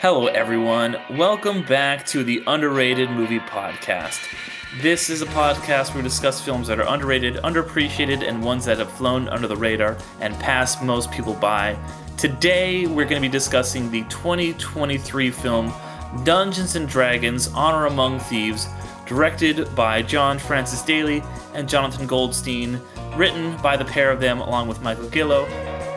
Hello, everyone. Welcome back to the Underrated Movie Podcast. This is a podcast where we discuss films that are underrated, underappreciated, and ones that have flown under the radar and passed most people by. Today, we're going to be discussing the 2023 film Dungeons and Dragons: Honor Among Thieves, directed by John Francis Daly and Jonathan Goldstein, written by the pair of them along with Michael Gillo.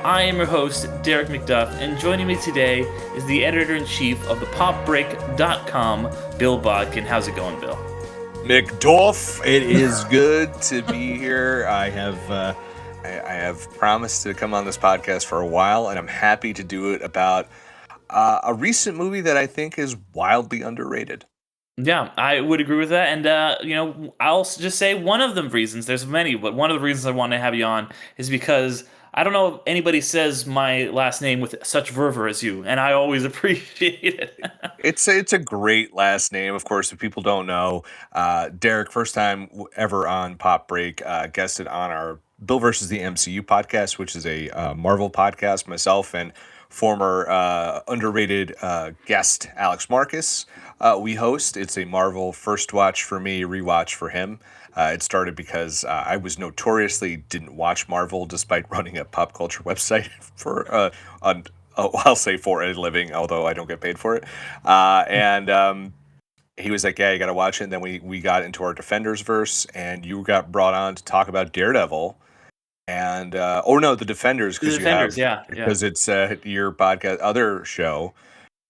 I am your host, Derek McDuff, and joining me today is the editor-in-chief of thepopbreak.com, Bill Bodkin. How's it going, Bill? McDuff, it is good to be here. I have promised to come on this podcast for a while, and I'm happy to do it about a recent movie that I think is wildly underrated. Yeah, I would agree with that. And, I'll just say one of the reasons, there's many, but one of the reasons I want to have you on is because I don't know if anybody says my last name with such fervor as you, and I always appreciate it. It's a great last name, of course. If people don't know, Derek, first time ever on Pop Break, guested on our Bill versus the MCU podcast, which is a Marvel podcast. Myself and former underrated guest Alex Marcus we host. It's a Marvel first watch for me, rewatch for him. It started because I was notoriously didn't watch Marvel despite running a pop culture website for I'll say for a living, although I don't get paid for it. And he was like, "Yeah, you got to watch it." And then we got into our Defenders verse, and you got brought on to talk about Daredevil. And the Defenders, The Defenders, yeah. because it's your podcast, other show,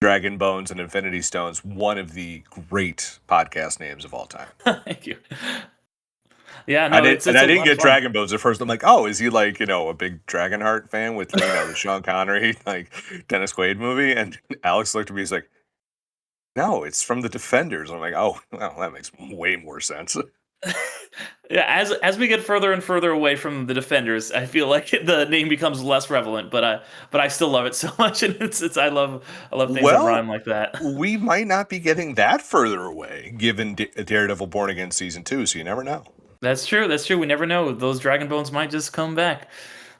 Dragon Bones and Infinity Stones, one of the great podcast names of all time. Thank you. Yeah, no, I didn't get Dragon Bones at first. I'm like, oh, is he like, a big Dragonheart fan with, the Sean Connery, like Dennis Quaid movie? And Alex looked at me, he's like, no, it's from the Defenders. I'm like, oh, well, that makes way more sense. Yeah, as we get further and further away from the Defenders, I feel like the name becomes less relevant. But I still love it so much, and it's I love things that rhyme like that. We might not be getting that further away, given Daredevil Born Again season 2. So you never know. That's true. That's true. We never know. Those Dragon Bones might just come back.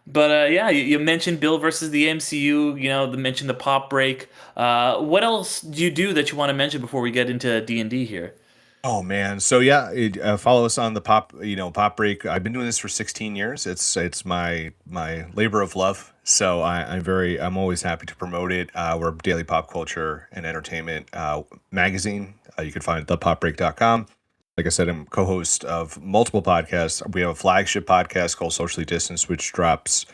But yeah, you mentioned Bill versus the MCU. Mentioned the Pop Break. What else do you do that you want to mention before we get into D&D here? Oh man, so yeah, follow us on the Pop Break. I've been doing this for 16 years. It's my labor of love. So I'm always happy to promote it. We're a daily pop culture and entertainment magazine. You can find it at thepopbreak.com. Like I said, I'm co-host of multiple podcasts. We have a flagship podcast called Socially Distanced, which drops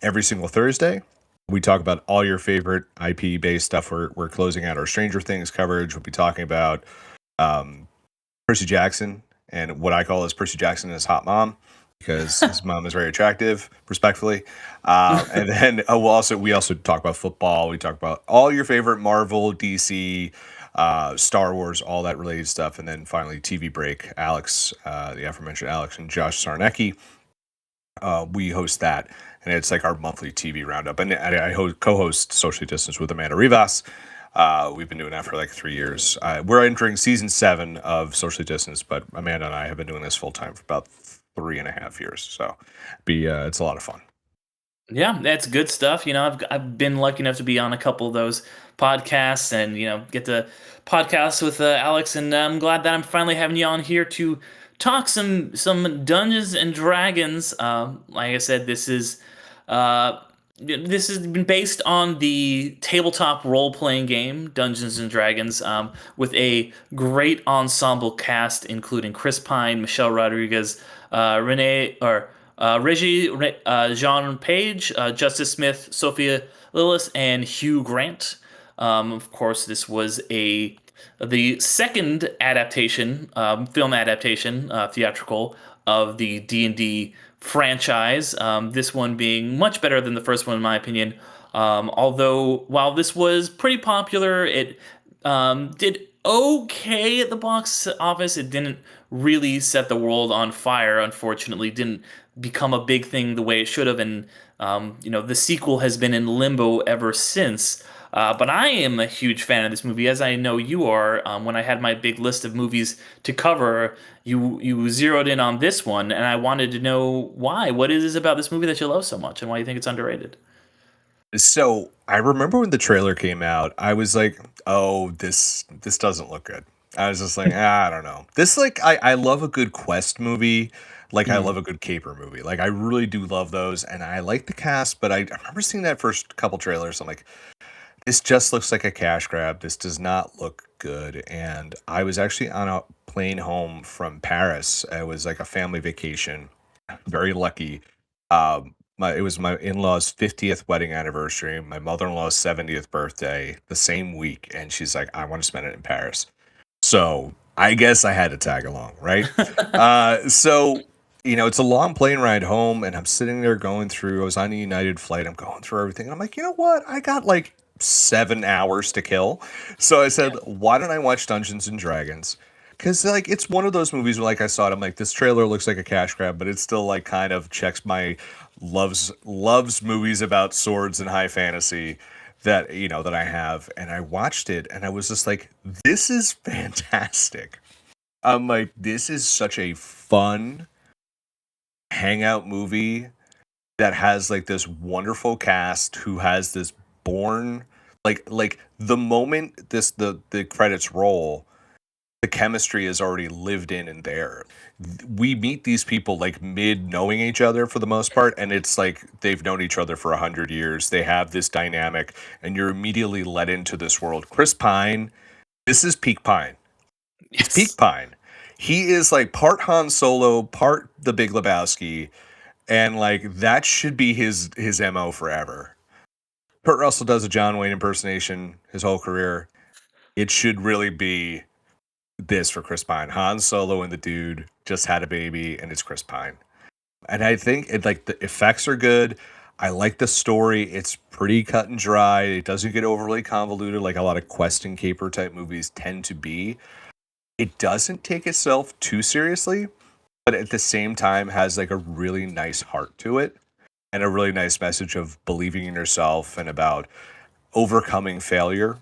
every single Thursday. We talk about all your favorite IP-based stuff. We're closing out our Stranger Things coverage. We'll be talking about Percy Jackson, and what I call is Percy Jackson and his hot mom, because his mom is very attractive, respectfully. And then we also talk about football. We talk about all your favorite Marvel, DC, Star Wars, all that related stuff. And then finally, TV Break. Alex, the aforementioned Alex and Josh Sarnecki, we host that. And it's like our monthly TV roundup. And I co-host Socially Distanced with Amanda Rivas. We've been doing that for like 3 years. We're entering season 7 of Socially Distanced, but Amanda and I have been doing this full time for about 3.5 years. So it's a lot of fun. Yeah, that's good stuff. I've been lucky enough to be on a couple of those podcasts, and get to podcast with Alex, and I'm glad that I'm finally having you on here to talk some Dungeons and Dragons. Like I said, this has been based on the tabletop role-playing game Dungeons and Dragons, with a great ensemble cast, including Chris Pine, Michelle Rodriguez, Reggie, Jean Page, Justice Smith, Sophia Lillis, and Hugh Grant. Of course, this was the second adaptation, film adaptation, theatrical, of the D&D franchise. This one being much better than the first one, in my opinion. Although, while this was pretty popular, it did okay at the box office. It didn't really set the world on fire, unfortunately. Didn't become a big thing the way it should have. And, the sequel has been in limbo ever since. But I am a huge fan of this movie, as I know you are. When I had my big list of movies to cover, you zeroed in on this one, and I wanted to know why. What is it about this movie that you love so much, and why you think it's underrated? So I remember when the trailer came out, I was like, oh, this doesn't look good. I was just like, ah, I don't know. This like I love a good quest movie. Like I Mm. love a good caper movie. Like I really do love those, and I like the cast. But I remember seeing that first couple trailers. I'm like, this just looks like a cash grab. This does not look good. And I was actually on a plane home from Paris. It was like a family vacation. Very lucky. It was my in-laws' 50th wedding anniversary, my mother-in-law's 70th birthday, the same week, and she's like, "I want to spend it in Paris." So I guess I had to tag along, right? So it's a long plane ride home, and I'm sitting there going through. I was on a United flight. I'm going through everything, and I'm like, you know what? I got like 7 hours to kill. So I said, why don't I watch Dungeons and Dragons? Because like it's one of those movies where like I saw it, I'm like, this trailer looks like a cash grab, but it still like kind of checks my loves movies about swords and high fantasy that I have. And I watched it and I was just like, this is fantastic. I'm like, this is such a fun hangout movie that has like this wonderful cast who has this born like the moment the credits roll, the chemistry is already lived in and there. We meet these people like mid knowing each other for the most part, and it's like they've known each other for 100 years. They have this dynamic, and you're immediately led into this world. Chris Pine, this is peak Pine. It's peak Yes. Pine. He is like part Han Solo, part The Big Lebowski, and like that should be his mo forever. Kurt Russell does a John Wayne impersonation his whole career. It should really be this for Chris Pine. Han Solo and the dude just had a baby, and it's Chris Pine. And I think it like the effects are good. I like the story. It's pretty cut and dry. It doesn't get overly convoluted like a lot of quest and caper type movies tend to be. It doesn't take itself too seriously, but at the same time has like a really nice heart to it and a really nice message of believing in yourself and about overcoming failure.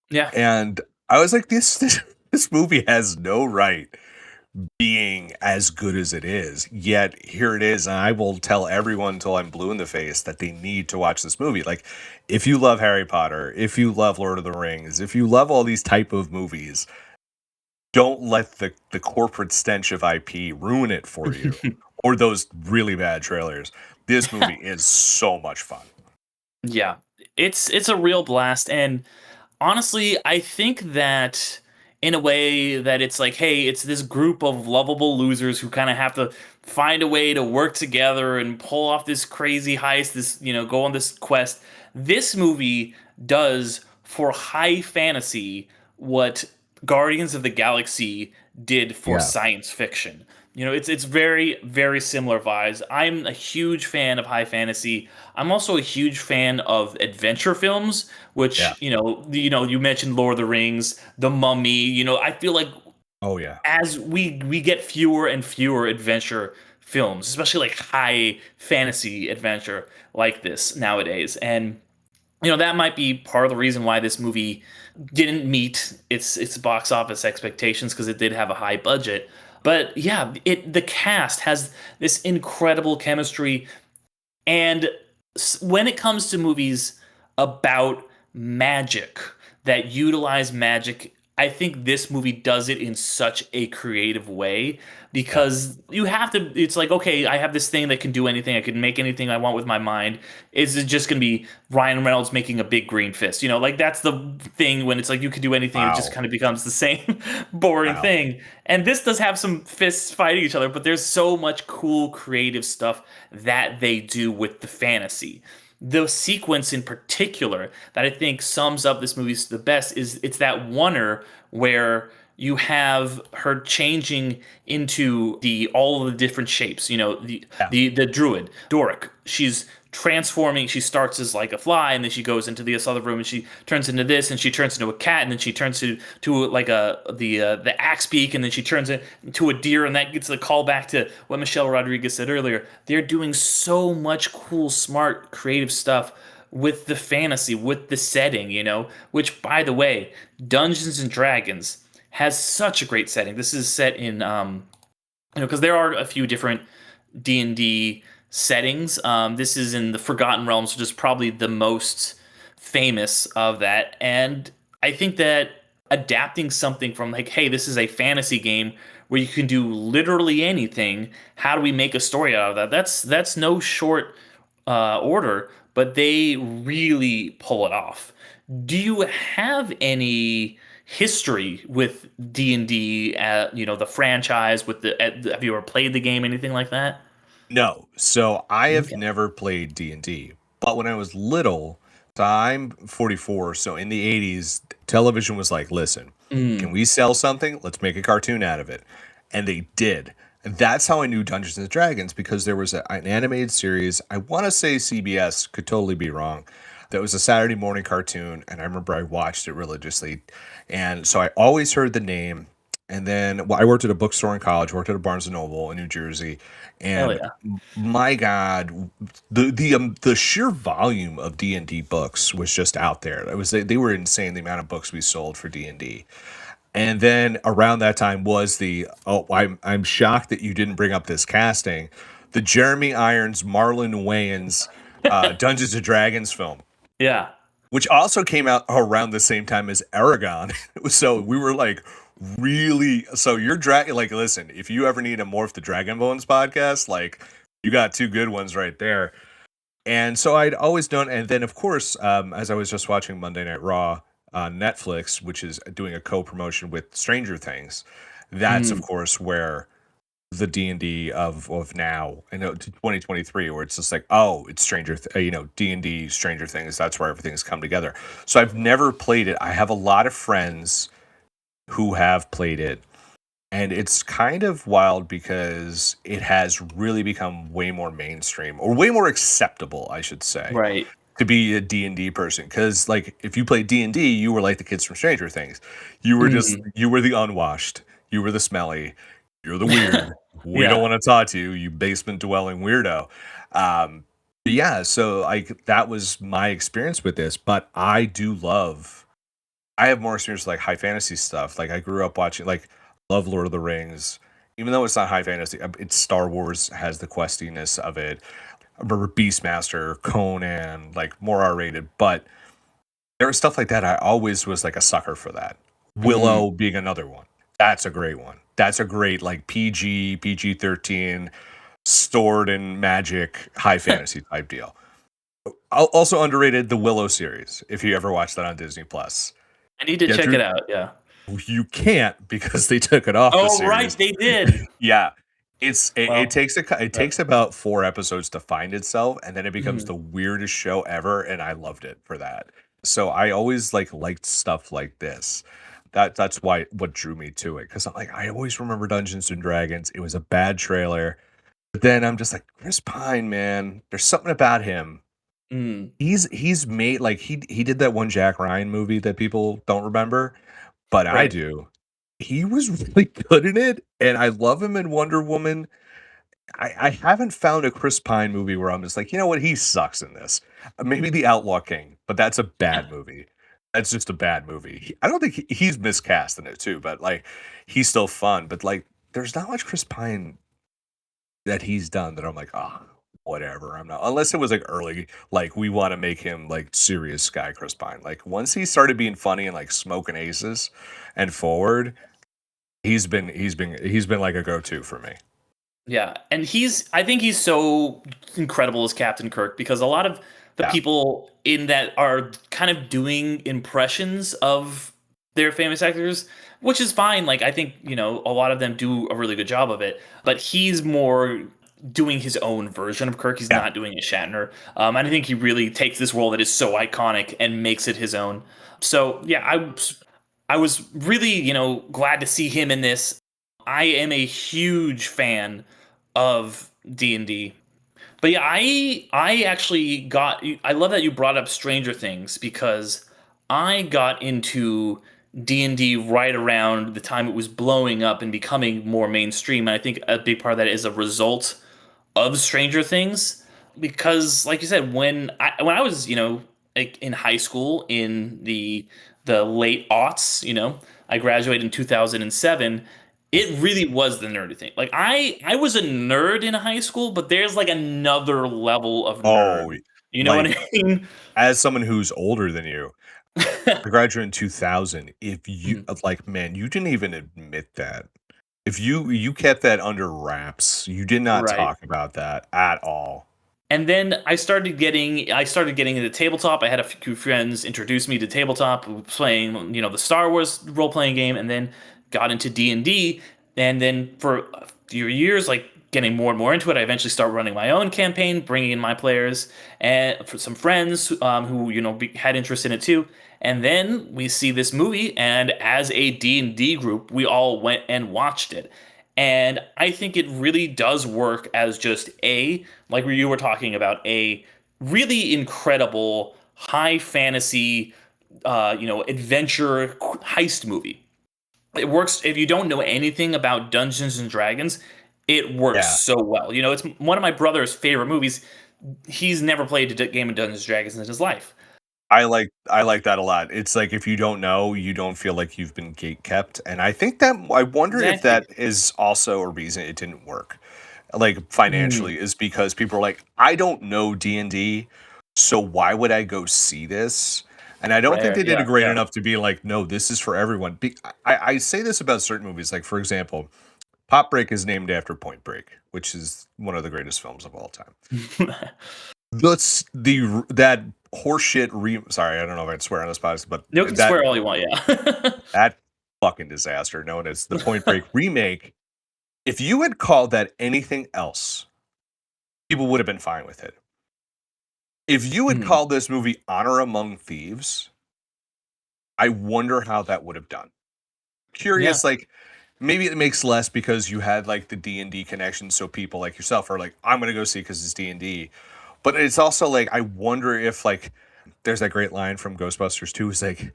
Yeah. And I was like, this movie has no right being as good as it is. Yet here it is, and I will tell everyone until I'm blue in the face that they need to watch this movie. Like, if you love Harry Potter, if you love Lord of the Rings, if you love all these type of movies, don't let the corporate stench of IP ruin it for you, or those really bad trailers. This movie is so much fun. Yeah. It's a real blast, and honestly, I think that in a way that it's like, hey, it's this group of lovable losers who kind of have to find a way to work together and pull off this crazy heist, this, go on this quest. This movie does for high fantasy what Guardians of the Galaxy did for Yeah, science fiction. It's very very similar vibes. I'm a huge fan of high fantasy. I'm also a huge fan of adventure films, yeah. which you mentioned Lord of the Rings, The Mummy. I feel like Oh yeah, as we get fewer and fewer adventure films, especially like high fantasy adventure like this nowadays, and that might be part of the reason why this movie didn't meet its box office expectations because it did have a high budget. But yeah, the cast has this incredible chemistry, and when it comes to movies about magic that utilize magic, I think this movie does it in such a creative way yeah. because you have to. It's like, okay, I have this thing that can do anything. I can make anything I want with my mind. Is it just going to be Ryan Reynolds making a big green fist? Like that's the thing when it's like you could do anything. It just Wow, kind of becomes the same boring wow. thing. And this does have some fists fighting each other, but there's so much cool creative stuff that they do with the fantasy. The sequence in particular that I think sums up this movie the best is it's that oneer where you have her changing into the all of the different shapes. The Yeah. the druid Doric. She's transforming. She starts as like a fly, and then she goes into this other room, and she turns into this, and she turns into a cat, and then she turns to like the axe beak, and then she turns into a deer, and that gets the call back to what Michelle Rodriguez said earlier. They're doing so much cool, smart, creative stuff with the fantasy, with the setting, which by the way, Dungeons and Dragons has such a great setting. This is set in because there are a few different D&D settings. This is in the Forgotten Realms, which is probably the most famous of that. And I think that adapting something from like, hey, this is a fantasy game where you can do literally anything. How do we make a story out of that? That's no short order, but they really pull it off. Do you have any history with D&D? The franchise with the. Have you ever played the game? Anything like that? No. So I have Okay. never played D&D. But when I was little, so I'm 44, so in the 80s, television was like, listen, can Mm. we sell something? Let's make a cartoon out of it. And they did. And that's how I knew Dungeons and Dragons, because there was an animated series. I want to say CBS, could totally be wrong. That was a Saturday morning cartoon, and I remember I watched it religiously. And so I always heard the name. And then, well, I worked at a bookstore in college, worked at a Barnes and Noble in New Jersey, Hell and yeah. my God, the sheer volume of D&D books was just out there. It was they were insane, the amount of books we sold for D&D. And then around that time was the, oh, I'm shocked that you didn't bring up this casting, the Jeremy Irons, Marlon Wayans Dungeons and Dragons film, Yeah. which also came out around the same time as Aragon. So we were like, really, so you're dragon, like, listen, if you ever need a Morph the Dragon Bones podcast, like, you got two good ones right there. And so I'd always known. And then, of course, as I was just watching Monday Night Raw on Netflix, which is doing a co-promotion with Stranger Things, that's of Mm. course where the D&D of now, and 2023, where it's just like, oh, it's D&D Stranger Things. That's where everything's come together. So I've never played it. I have a lot of friends who have played it, and it's kind of wild because it has really become way more mainstream, or way more acceptable, I should say, Right. to be a D&D person. Because like, if you play D&D, you were like the kids from Stranger Things. Mm. You were the unwashed, you were the smelly, you're the weird, we don't Yeah. want to talk to you, you basement dwelling weirdo. But yeah, so like, that was my experience with this. But I have more experience with like high fantasy stuff. Like, I grew up watching, like, love Lord of the Rings, even though it's not high fantasy. It's Star Wars, has the questiness of it. I remember Beastmaster, Conan, like, more R rated. But there was stuff like that. I always was like a sucker for that. Mm. Willow being another one. That's a great one. That's a great, like, PG 13, sword and magic, high fantasy type deal. Also underrated, the Willow series. If you ever watched that on Disney Plus, I need to yeah, check it Drew, out. Yeah. you can't, because they took it off the Oh, right, series. they did. Yeah. It Well, it uh, takes about 4 episodes to find itself, and then it becomes mhm. the weirdest show ever, and I loved it for that. So I always like liked stuff like this. That's why what drew me to it, because I'm like, I always remember Dungeons and Dragons. It was a bad trailer, but then I'm just like, Chris Pine, man, there's something about him. Mm. He's made, like, he did that one Jack Ryan movie that people don't remember, but I Right. do. He was really good in it, and I love him in Wonder Woman. I haven't found a Chris Pine movie where I'm just like, you know what, he sucks in this. Maybe The Outlaw King, but that's a bad movie. That's just a bad movie. I don't think he's miscast in it too, but like, he's still fun. But like, there's not much Chris Pine that he's done that I'm like, ah, whatever. I'm not, unless it was like early, like, we want to make him like serious guy Chris Pine. Like, once he started being funny and like smoking aces and forward, he's been like a go-to for me. Yeah, and I think he's so incredible as Captain Kirk because a lot of the Yeah. people in that are kind of doing impressions of their famous actors, which is fine. Like, I think, a lot of them do a really good job of it, but he's more doing his own version of Kirk. He's Yeah. not doing a Shatner. And I think he really takes this role that is so iconic and makes it his own. So, yeah, I was really, glad to see him in this. I am a huge fan of D&D. But yeah, I actually I love that you brought up Stranger Things because I got into D&D right around the time it was blowing up and becoming more mainstream. And I think a big part of that is a result of Stranger Things because, like you said, when I was like in high school in the late aughts, I graduated in 2007. It really was the nerdy thing. Like I was a nerd in high school, but there's like another level of nerd. Oh, You know what like, I mean? as someone who's older than you, I graduated in 2000. If you Mhm. like, man, you didn't even admit that. If you kept that under wraps, you did not Right. talk about that at all. And then I started getting into tabletop. I had a few friends introduce me to tabletop, playing the Star Wars role playing game, and then got into D&D. And then for a few years, like getting more and more into it, I eventually started running my own campaign, bringing in my players and for some friends who had interest in it too. And then we see this movie, and as a D&D group, we all went and watched it. And I think it really does work as just like you were talking about, a really incredible high fantasy, adventure heist movie. It works if you don't know anything about Dungeons and Dragons. It works Yeah. so well. It's one of my brother's favorite movies. He's never played a game of Dungeons and Dragons in his life. I like that a lot. It's like if you don't know, you don't feel like you've been gate kept, and I think that I wonder if Exactly. that is also a reason it didn't work, like Mm, financially, is because people are like, I don't know D&D, so why would I go see this? And I don't think rare. they did a Yeah. great Yeah. enough to be like, no, this is for everyone. I say this about certain movies, like for example, Pop Break is named after Point Break, which is one of the greatest films of all time. That horseshit sorry, I don't know if I'd swear on this podcast, but You can that swear all you want. Yeah. that fucking disaster known as the Point Break remake, if you had called that anything else, people would have been fine with it. If you had Mm, called this movie Honor Among Thieves, I wonder how that would have done. yeah. Curious, like maybe it makes less because you had like the D&D connection, so people like yourself are like, I'm gonna go see it because it's D&D. But it's also like I wonder if like there's that great line from Ghostbusters 2 is like,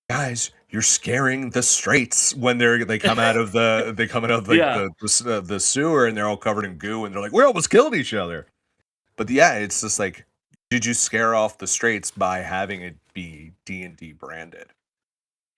guys, you're scaring the straights when they come out of like Yeah. the sewer and they're all covered in goo and they're like, we almost killed each other. But yeah, it's just like, did you scare off the straights by having it be D&D branded?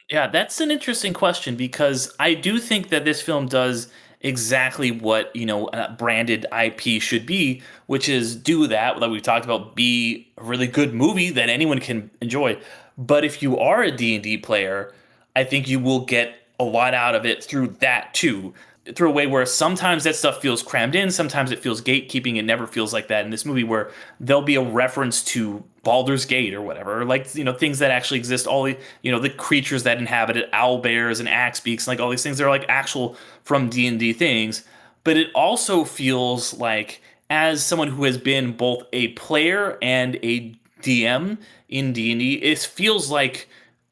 Yeah, that's an interesting question because I do think that this film does exactly what, a branded IP should be, which is do that, like we talked about, be a really good movie that anyone can enjoy. But if you are a D&D player, I think you will get a lot out of it through that too. Through a way where sometimes that stuff feels crammed in, sometimes it feels gatekeeping. It never feels like that in this movie, where there'll be a reference to Baldur's Gate or whatever, or like things that actually exist. All the creatures that inhabit it, owl bears and axe beaks, like all these things, they're like actual from D&D things. But it also feels like, as someone who has been both a player and a DM in D&D, it feels like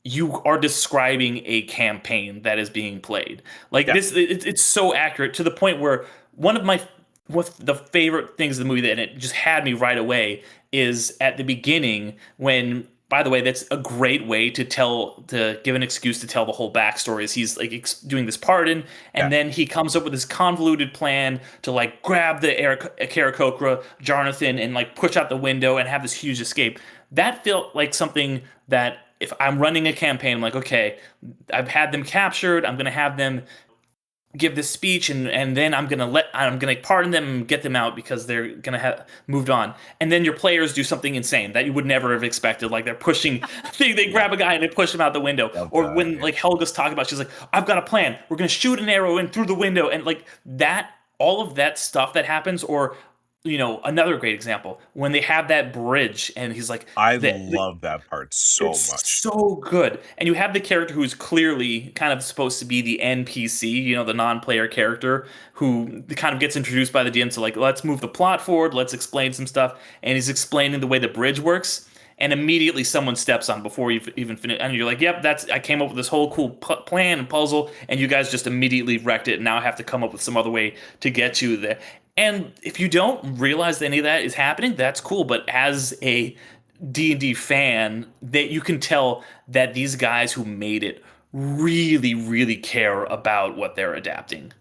you are describing a campaign that is being played. Like Yeah. this, it's so accurate to the point where one of my what's the favorite things of the movie that it just had me right away is at the beginning when, by the way, that's a great way to give an excuse to tell the whole backstory, is he's like doing this pardon, Yeah. and then he comes up with this convoluted plan to like grab the Karakokra Jonathan and like push out the window and have this huge escape. That felt like something that, if I'm running a campaign, I'm like, okay, I've had them captured, I'm gonna have them give this speech, and then I'm gonna pardon them and get them out because they're gonna have moved on. And then your players do something insane that you would never have expected, like they're pushing they Yeah. grab a guy and they push him out the window. Love Or that. when Yeah. like Helga's talking about, she's like, I've got a plan, we're gonna shoot an arrow in through the window, and like that, all of that stuff that happens. Or another great example, when they have that bridge and he's like, I the love that part so it's much. so good. And you have the character who's clearly kind of supposed to be the NPC, the non-player character who kind of gets introduced by the DM to, like, let's move the plot forward, let's explain some stuff. And he's explaining the way the bridge works. And immediately someone steps on before you even finish. And you're like, yep, I came up with this whole cool plan and puzzle. And you guys just immediately wrecked it. And now I have to come up with some other way to get you there. And if you don't realize that any of that is happening, that's cool. But as a D&D fan, that you can tell that these guys who made it really, really care about what they're adapting.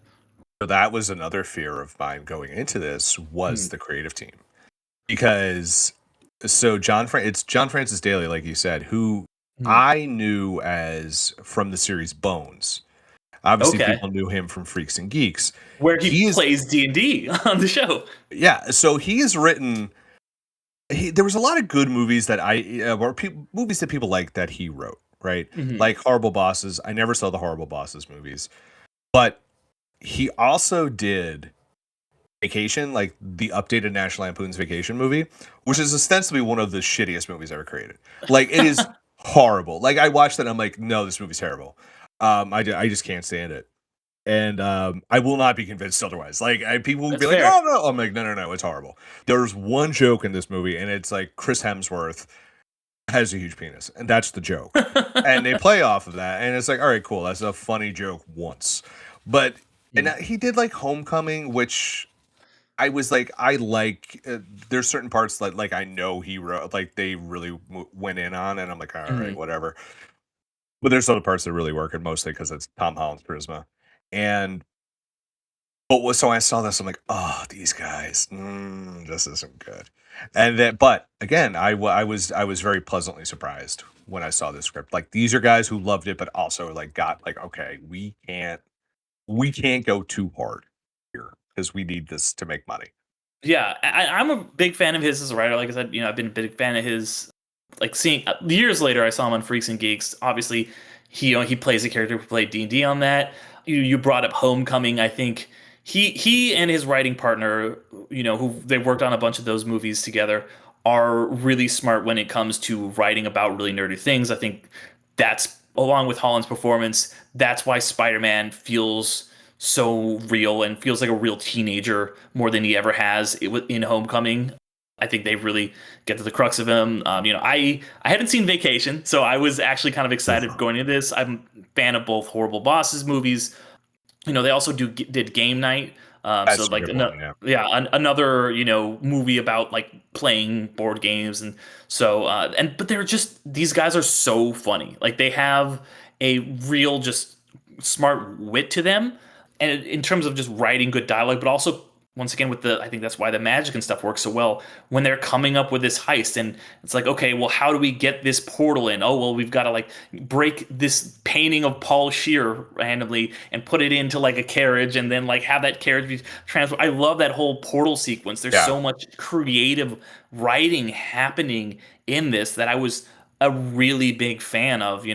So that was another fear of mine going into this was Hmm. the creative team. Because it's John Francis Daly, like you said, who Hmm. I knew as from the series Bones. Obviously, Okay. people knew him from Freaks and Geeks. Where he He is plays D&D on the show. Yeah, so he has written There was a lot of good movies that movies that people like that he wrote, right? Hmm. Like Horrible Bosses. I never saw the Horrible Bosses movies, but he also did Vacation, like the updated National Lampoon's Vacation movie, which is ostensibly one of the shittiest movies ever created. Like it is horrible. Like I watched that, and I'm like, no, this movie's terrible. I just can't stand it, and I will not be convinced otherwise. Like people will That's be like, fair. oh no, I'm like, no, no, no, it's horrible. There's one joke in this movie, and it's like Chris Hemsworth has a huge penis, and that's the joke, and they play off of that, and it's like, all right, cool, that's a funny joke once, but and Mm. he did like Homecoming, which I was like, I like. There's certain parts that like I know he wrote, like they really went in on, and I'm like, all right, Mhm. whatever. But there's other parts that really work, and mostly because it's Tom Holland's charisma. And so I saw this, I'm like, oh, these guys, this isn't good. And then, but again, I was very pleasantly surprised when I saw this script. Like these are guys who loved it, but also like got like, okay, we can't go too hard here because we need this to make money. Yeah, I'm a big fan of his as a writer. Like I said, I've been a big fan of his. Like seeing years later, I saw him on Freaks and Geeks. Obviously, he plays a character who played D&D on that. You brought up Homecoming. I think he and his writing partner, who they worked on a bunch of those movies together, are really smart when it comes to writing about really nerdy things. I think that's along with Holland's performance. That's why Spider-Man feels so real and feels like a real teenager more than he ever has in Homecoming. I think they really get to the crux of him. I hadn't seen Vacation, so I was actually kind of excited going into this. I'm a fan of both Horrible Bosses movies. They also did Game Night. So That's a like good one, yeah. yeah, another movie about like playing board games, and so but they're just, these guys are so funny. Like they have a real just smart wit to them, and in terms of just writing good dialogue, but also once again with I think that's why the magic and stuff works so well when they're coming up with this heist, and it's like, okay, well, how do we get this portal in? Oh, well, we've got to like break this painting of Paul Shear randomly and put it into like a carriage, and then like have that carriage be transferred. I love that whole portal sequence. There's Yeah. so much creative writing happening in this that I was a really big fan of.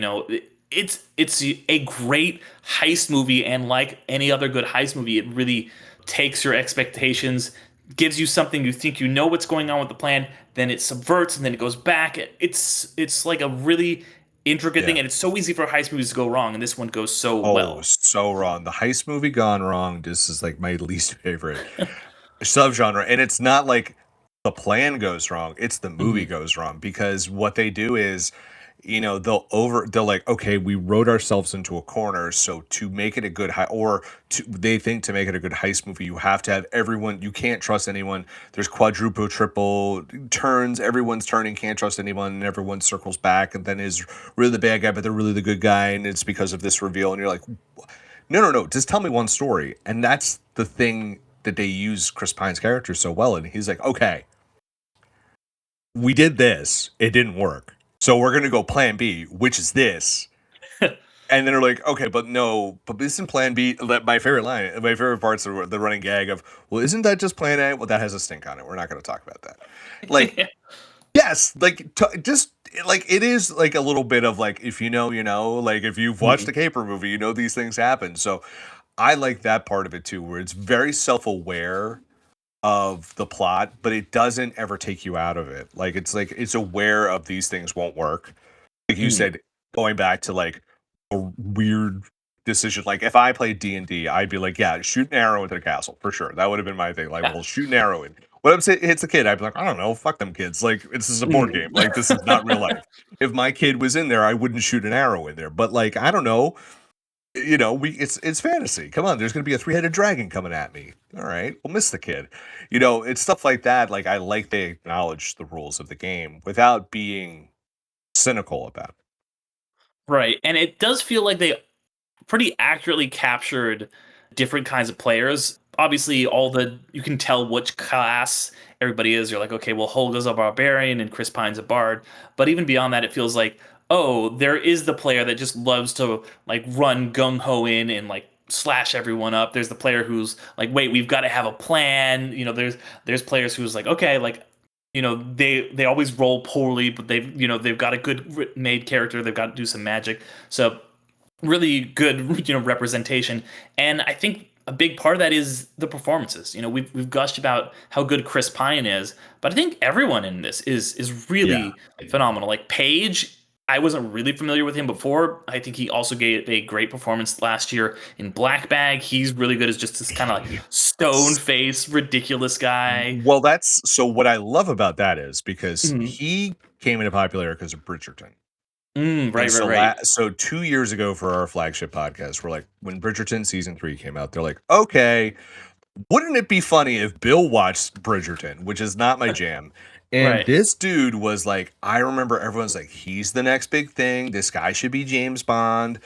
It's a great heist movie, and like any other good heist movie, it really takes your expectations, gives you something, you think you know what's going on with the plan, then it subverts, and then it goes back. It's like a really intricate thing, Yeah. and it's so easy for heist movies to go wrong, and this one goes so Oh, well. so wrong. The heist movie gone wrong. This is like my least favorite subgenre. And it's not like the plan goes wrong, it's the movie Hmm. goes wrong because what they do is, they'll like, okay, we wrote ourselves into a corner. So to make it a good they think to make it a good heist movie, you have to have everyone, you can't trust anyone. There's quadruple, triple turns, everyone's turning, can't trust anyone, and everyone circles back and then is really the bad guy, but they're really the good guy, and it's because of this reveal. And you're like, no, no, no. Just tell me one story. And that's the thing that they use Chris Pine's character so well. And he's like, okay, we did this. It didn't work. So we're going to go plan B, which is this. And then they're like, okay, but no, but isn't plan B, my favorite line, my favorite parts of the running gag of, well, isn't that just plan A? Well, that has a stink on it. We're not going to talk about that. Like, yes, like just like it is like a little bit of like, if you know, you know, like if you've watched a Hmm. caper movie, you know these things happen. So I like that part of it too, where it's very self-aware of the plot, but it doesn't ever take you out of it. Like it's aware of these things won't work. Like you Hmm. said, going back to like a weird decision. Like if I played D&D, I'd be like, yeah, shoot an arrow into the castle for sure. That would have been my thing. Like, Yeah. well, shoot an arrow in. What I'm saying, it's a kid. I'd be like, I don't know, fuck them kids. Like, this is a board game. Mhm. Like, this is not real life. If my kid was in there, I wouldn't shoot an arrow in there. But like, I don't know. It's fantasy. Come on, there's gonna be a three-headed dragon coming at me. All right, we'll miss the kid. It's stuff like that. Like I like they acknowledge the rules of the game without being cynical about it. Right, and it does feel like they pretty accurately captured different kinds of players. Obviously, you can tell which class everybody is. You're like, okay, well, Holga's a barbarian and Chris Pine's a bard. But even beyond that, it feels like, oh, there is the player that just loves to like run gung ho in and like slash everyone up. There's the player who's like, wait, we've got to have a plan. There's players who's like, okay, like they always roll poorly, but they've got a good made character. They've got to do some magic. So really good representation. And I think a big part of that is the performances. We've gushed about how good Chris Pine is, but I think everyone in this is Yeah. really phenomenal. Like Paige, I wasn't really familiar with him before. I think he also gave a great performance last year in Black Bag. He's really good as just this kind of like stone face ridiculous guy. Well, that's so what I love about that is because Mhm. he came into popularity because of Bridgerton. And Right, right, so right. so 2 years ago for our flagship podcast, we're like, when Bridgerton season 3 came out, they're like, okay, wouldn't it be funny if Bill watched Bridgerton, which is not my jam? And Right. this dude was like, I remember everyone's like, he's the next big thing. This guy should be James Bond.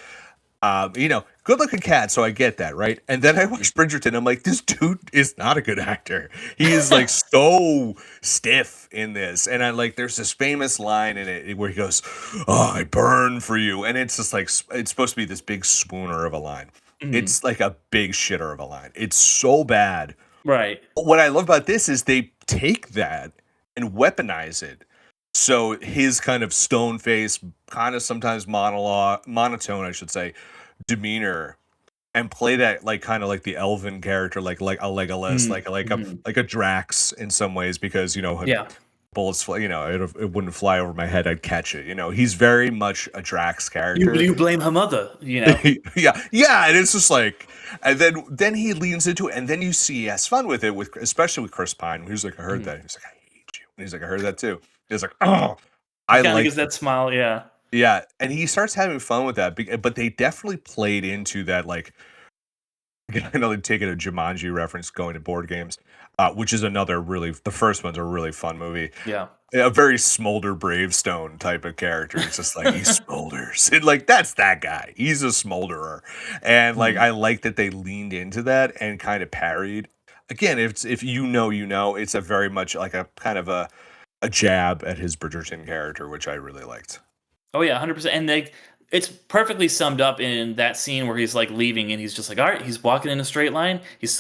Good looking cat, so I get that, right? And then I watched Bridgerton. I'm like, this dude is not a good actor. He is like so stiff in this. And I like, there's this famous line in it where he goes, "Oh, I burn for you," and it's just like it's supposed to be this big swooner of a line. Mhm. It's like a big shitter of a line. It's so bad. Right. But what I love about this is they take that and weaponize it. So his kind of stone face, kind of sometimes monotone, I should say, demeanor, and play that like kind of like the elven character, like a Legolas, Mhm. Mhm. like a Drax in some ways, because Yeah. bullets fly, it wouldn't fly over my head, I'd catch it. He's very much a Drax character. You blame her mother. Yeah, and it's just like, and then he leans into it, and then you see he has fun with it, with especially with Chris Pine. He's like, I heard Mhm. that. He's like, I hate you. And he's like, I heard that too. He's like, oh, He I kind of like gives that smile. Yeah. yeah, and he starts having fun with that, but they definitely played into that, like, I know they take it a Jumanji reference going to board games, which is another really, the first one's a really fun movie. Yeah. A very Smolder Bravestone type of character. It's just like he smolders. And like that's that guy. He's a smolderer. And like Mhm. I like that they leaned into that and kind of parried. Again, if it's a very much like a kind of a jab at his Bridgerton character, which I really liked. Oh yeah, 100%. And it's perfectly summed up in that scene where he's like leaving and he's just like, all right, he's walking in a straight line. He's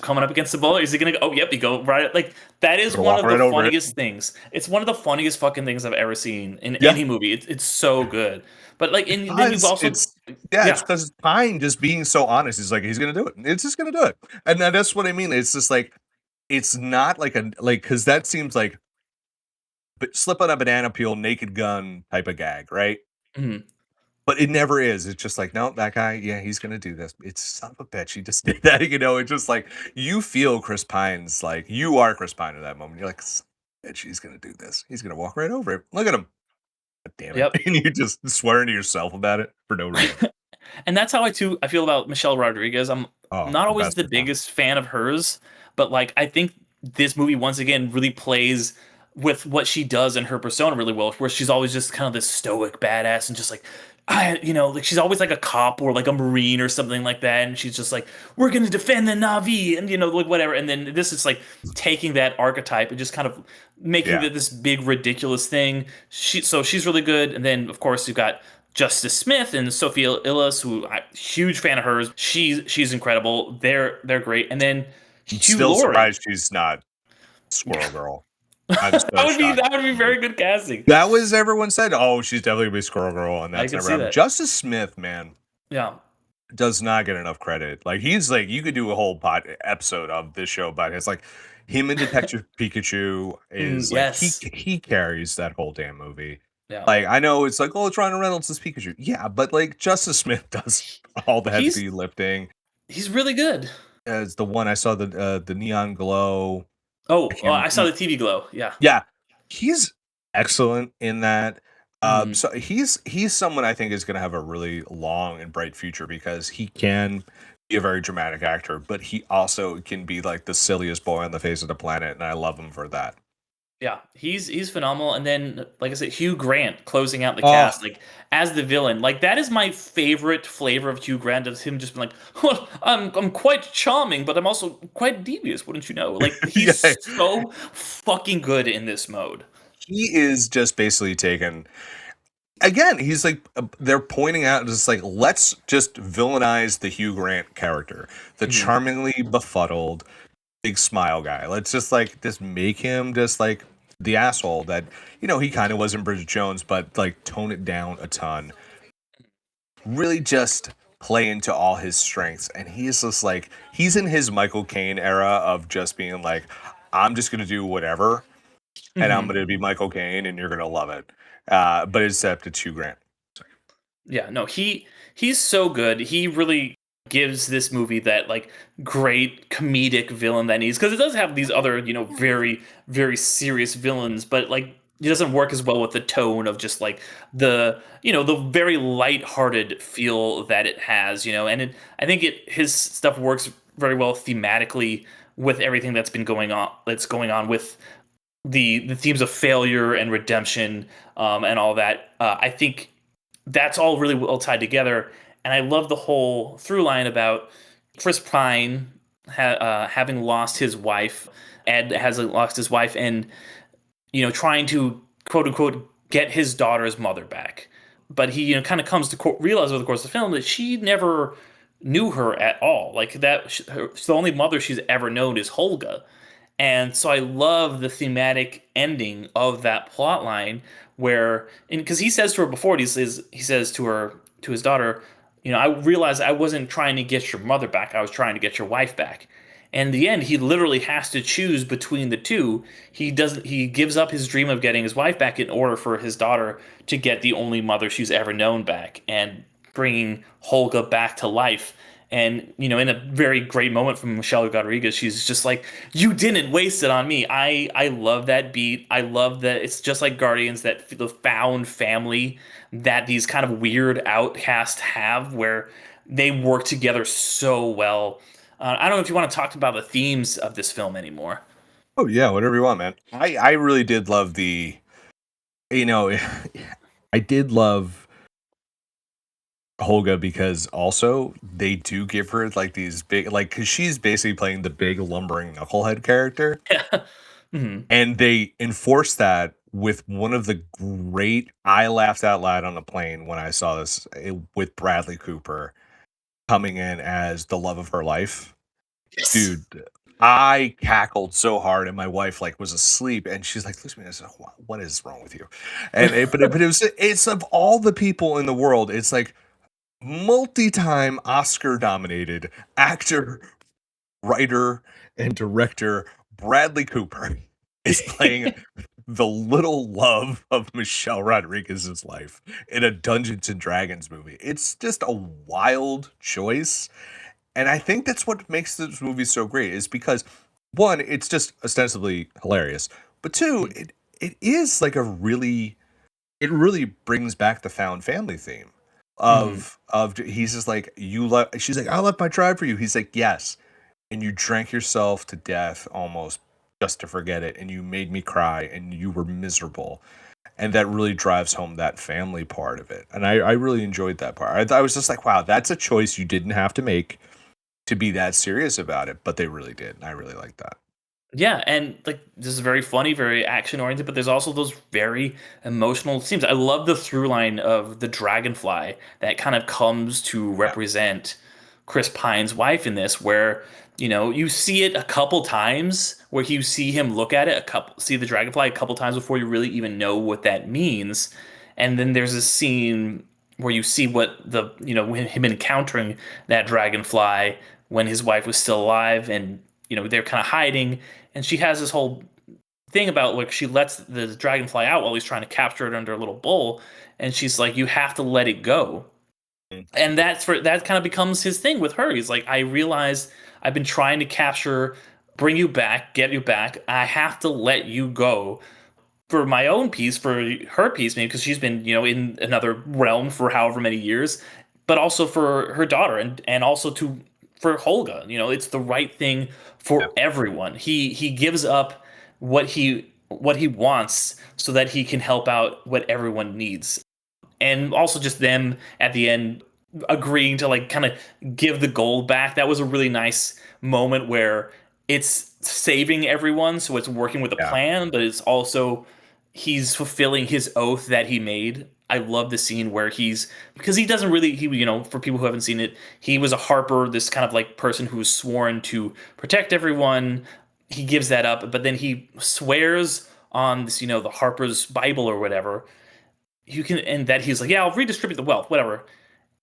coming up against the bullet. Is he gonna go? Oh, yep, he go right. Like that is Gonna one walk of the right over it. funniest things. It's one of the funniest fucking things I've ever seen in Yeah. any movie. It's so good. But like, and then you've Because also, it's yeah. because it's Pine just being so honest. He's like, he's gonna do it. It's just gonna do it. And that's what I mean. It's just like it's not like a like because that seems like but slip on a banana peel, naked gun type of gag, right? Mhm. But it never is. It's just like, no, that guy, yeah, he's gonna do this. It's son of a bitch. He just did that. It's just like you feel Chris Pine's like you are Chris Pine at that moment. You're like, son of a bitch, he's gonna do this. He's gonna walk right over it. Look at him. God damn it. Yep. And you just swearing to yourself about it for no reason. And that's how I feel about Michelle Rodriguez. I'm Oh, not the always best the of all. biggest fan of hers, but like I think this movie once again really plays with what she does in her persona really well, where she's always just kind of this stoic badass and just like like she's always like a cop or like a marine or something like that, and she's just like, we're gonna defend the Navi, and like whatever. And then this is like taking that archetype and just kind of making Yeah. it this big ridiculous thing. She's really good, and then of course you've got Justice Smith and Sophia Illis, who I'm huge fan of hers. She's incredible. They're great. And then I'm Hugh still Laurie. surprised she's not Squirrel Girl. I'm that so would be shocked. that would be very good casting. That was everyone said, oh, she's definitely gonna be Squirrel Girl, and I that's could never see happened. that. Justice Smith, man, Yeah. does not get enough credit. Like he's like you could do a whole episode of this show, but it's like him and Detective Pikachu is like Yes. he carries that whole damn movie. Yeah. Like I know it's like, oh, it's Ryan Reynolds as Pikachu. Yeah, but like Justice Smith does all the He's heavy lifting. he's really good. As the one I saw the neon glow. I Oh, can't I saw the TV glow. Yeah. Yeah, he's excellent in that. Mhm. So he's someone I think is going to have a really long and bright future because he can be a very dramatic actor, but he also can be like the silliest boy on the face of the planet, and I love him for that. Yeah, he's phenomenal. And then, like I said, Hugh Grant closing out the Oh, cast, like as the villain. Like that is my favorite flavor of Hugh Grant. Is him just being like, well, I'm quite charming, but I'm also quite devious. Wouldn't you know? Like yeah, he's so fucking good in this mode. he is just basically taken. Again, he's like they're pointing out just like let's just villainize the Hugh Grant character, the Mhm. charmingly befuddled big smile guy. Let's just like just make him just like the asshole that he kind of was in Bridget Jones, but like tone it down a ton. Really just play into all his strengths, and he's just like he's in his Michael Caine era of just being like, I'm just gonna do whatever, and I'm Hmm. gonna be Michael Caine, and you're gonna love it. But except it's Hugh Grant. Yeah, no, he's so good. He really gives this movie that like great comedic villain that needs, because it does have these other, very serious villains, but like it doesn't work as well with the tone of just like the very light-hearted feel that it has, and I think his stuff works very well thematically with everything that's going on with the themes of failure and redemption, and all that. I think that's all really well tied together. And I love the whole through line about Chris Pine having lost his wife. Ed has lost his wife, and trying to quote unquote get his daughter's mother back. But he, kind of comes to realize over the course of the film that she never knew her at all. Like that, the only mother she's ever known is Holga. And so I love the thematic ending of that plot line where, because he says to her before, he says to his daughter, I realized I wasn't trying to get your mother back. I was trying to get your wife back. And in the end, he literally has to choose between the two. He gives up his dream of getting his wife back in order for his daughter to get the only mother she's ever known back, and bringing Holga back to life. And in a very great moment from Michelle Rodriguez, she's just like, "You didn't waste it on me." I love that beat. I love that it's just like Guardians, that the found family that these kind of weird outcasts have, where they work together so well. I don't know if you want to talk about the themes of this film anymore. Oh yeah, whatever you want, man. I really did love you know, I did love Holga because also they do give her like these big, like, because she's basically playing the big lumbering knucklehead character, Yeah. Mhm. and they enforce that with one of the great. I laughed out loud on the plane when I saw this, with Bradley Cooper coming in as the love of her life. Yes. Dude, I cackled so hard, and my wife like was asleep, and she's like, "Listen, I said, what is wrong with you?" And but it's of all the people in the world, it's like multi-time Oscar nominated actor, writer, and director Bradley Cooper is playing the little love of Michelle Rodriguez's life in a Dungeons and Dragons movie. It's just a wild choice. And I think that's what makes this movie so great, is because one, it's just ostensibly hilarious, but two, it is like it really brings back the found family theme Mhm. of he's just like, you left, she's like, I left my tribe for you. He's like, yes, and you drank yourself to death almost just to forget it, and you made me cry, and you were miserable, and that really drives home that family part of it, and I really enjoyed that part. I was just like, wow, that's a choice you didn't have to make to be that serious about it, but they really did, and I really like that. Yeah, and like this is very funny, very action oriented, but there's also those very emotional scenes. I love the through line of the dragonfly that kind of comes to Yeah, represent Chris Pine's wife in this, where you see it a couple times, where you see him look at it see the dragonfly a couple times before you really even know what that means. And then there's a scene where you see what him encountering that dragonfly when his wife was still alive, and they're kind of hiding, and she has this whole thing about like she lets the dragonfly out while he's trying to capture it under a little bowl, and she's like, "You have to let it go." mm, And that kind of becomes his thing with her. He's like, "I realize I've been trying to capture, bring you back, get you back. I have to let you go for my own peace, for her peace, maybe because she's been, in another realm for however many years, but also for her daughter, and also for Holga. It's the right thing yeah, for everyone. He gives up what he wants so that he can help out what everyone needs, and also just them at the end agreeing to like kind of give the gold back. That was a really nice moment where it's saving everyone, so it's working with a yeah, plan, but it's also he's fulfilling his oath that he made. I love the scene where because he doesn't really, for people who haven't seen it, he was a harper, this kind of like person who was sworn to protect everyone. He gives that up, but then he swears on this, the Harper's Bible or whatever. You can, and that he's like, yeah, I'll redistribute the wealth, whatever.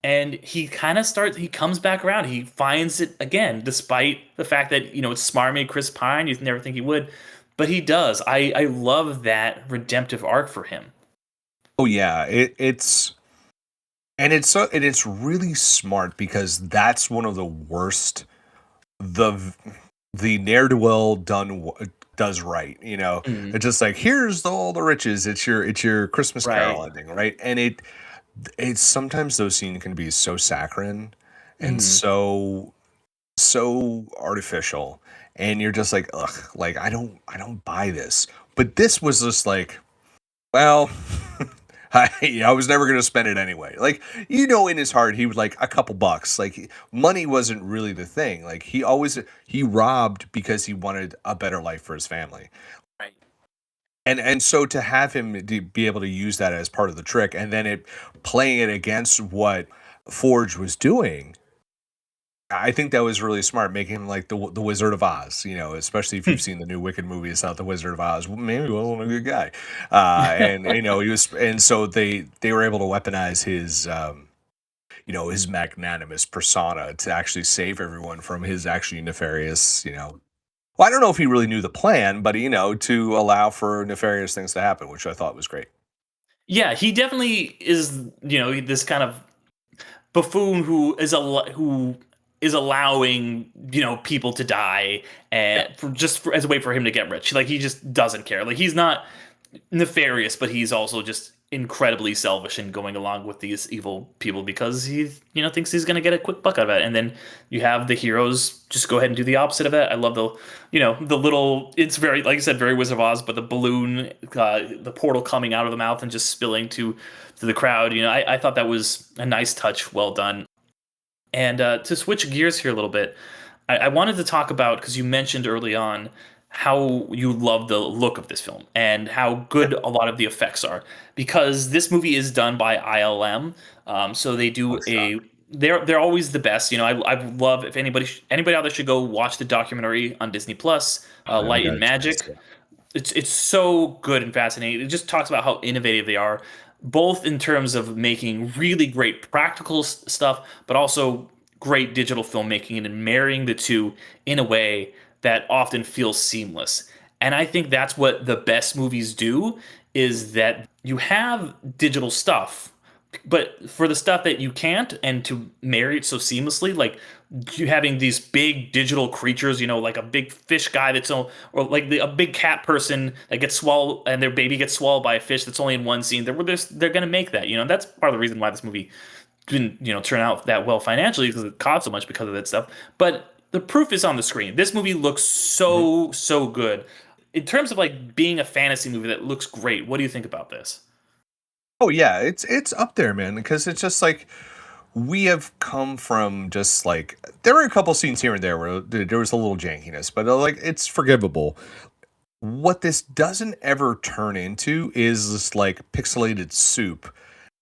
And he comes back around. He finds it again, despite the fact that, it's smarmy Chris Pine. You'd never think he would, but he does. I love that redemptive arc for him. Oh yeah, it's really smart because that's one of the worst the the ne'er do well does right. Mhm. It's just like here's all the riches. It's your Christmas Right. Carol ending, right? And it's sometimes those scenes can be so saccharine and Mhm. so artificial, and you're just like ugh, like I don't buy this. But this was just like, well, I was never going to spend it anyway. Like, in his heart, he would like a couple bucks. Like, money wasn't really the thing. Like, he robbed because he wanted a better life for his family. Right. And so to have him be able to use that as part of the trick, and then playing it against what Forge was doing, I think that was really smart, making him like the Wizard of Oz. Especially if you've seen the new Wicked movie, it's not the Wizard of Oz. Well, maybe he wasn't a good guy, and he was, and so they were able to weaponize his magnanimous persona to actually save everyone from his actually nefarious. Well, I don't know if he really knew the plan, but to allow for nefarious things to happen, which I thought was great. Yeah, he definitely is, this kind of buffoon who is allowing, people to die, Yeah. and as a way for him to get rich. Like, he just doesn't care. Like, he's not nefarious, but he's also just incredibly selfish and going along with these evil people because he, thinks he's going to get a quick buck out of it. And then you have the heroes just go ahead and do the opposite of it. I love the little. It's very, like I said, very Wizard of Oz, but the balloon, the portal coming out of the mouth and just spilling to the crowd. I thought that was a nice touch, well done. And to switch gears here a little bit, I wanted to talk about, because you mentioned early on how you love the look of this film and how Yeah. good a lot of the effects are. Because this movie is done by ILM, so they do What's up? a. They're always the best. I love, if anybody out there should go watch the documentary on Disney Plus, I haven't Light got and a chance Magic. yet. It's so good and fascinating. It just talks about how innovative they are, both in terms of making really great practical stuff, but also great digital filmmaking and marrying the two in a way that often feels seamless. And I think that's what the best movies do, is that you have digital stuff, but for the stuff that you can't, and to marry it so seamlessly, like you having these big digital creatures, like a big fish guy or like a big cat person that gets swallowed and their baby gets swallowed by a fish that's only in one scene. They're going to make that. That's part of the reason why this movie didn't, turn out that well financially, because it cost so much because of that stuff. But the proof is on the screen. This movie looks Mhm. so good. In terms of like being a fantasy movie that looks great, what do you think about this? Oh yeah, it's up there, man, because it's just like we have come from just like there were a couple scenes here and there where there was a little jankiness, but like it's forgivable. What this doesn't ever turn into is this like pixelated soup,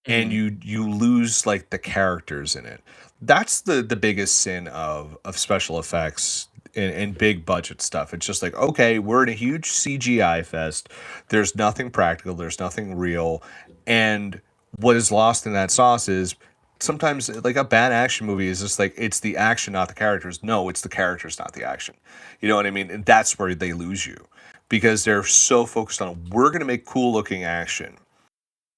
and Mm, you lose like the characters in it. That's the biggest sin of special effects and big budget stuff. It's just like, okay, we're in a huge CGI fest. There's nothing practical, there's nothing real. And what is lost in that sauce is sometimes like a bad action movie is just like it's the action, not the characters. No, it's the characters, not the action. You know what I mean? And that's where they lose you because they're so focused on we're gonna make cool looking action,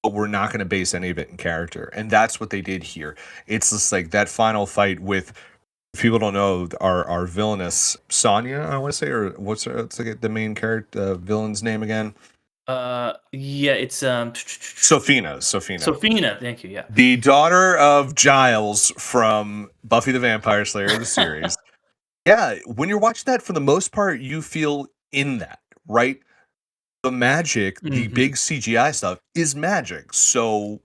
but we're not going to base any of it in character. And that's what they did here. It's just like that final fight with, if people don't know, our villainous Sonya, I want to say, or what's like the main character villain's name again? yeah, it's Sophina, Sophina. Thank you. Yeah. the daughter of Giles from Buffy the Vampire Slayer, the series. Yeah, when you're watching that, for the most part, you feel in that, right? The magic, the Hmm. big CGI stuff is magic. So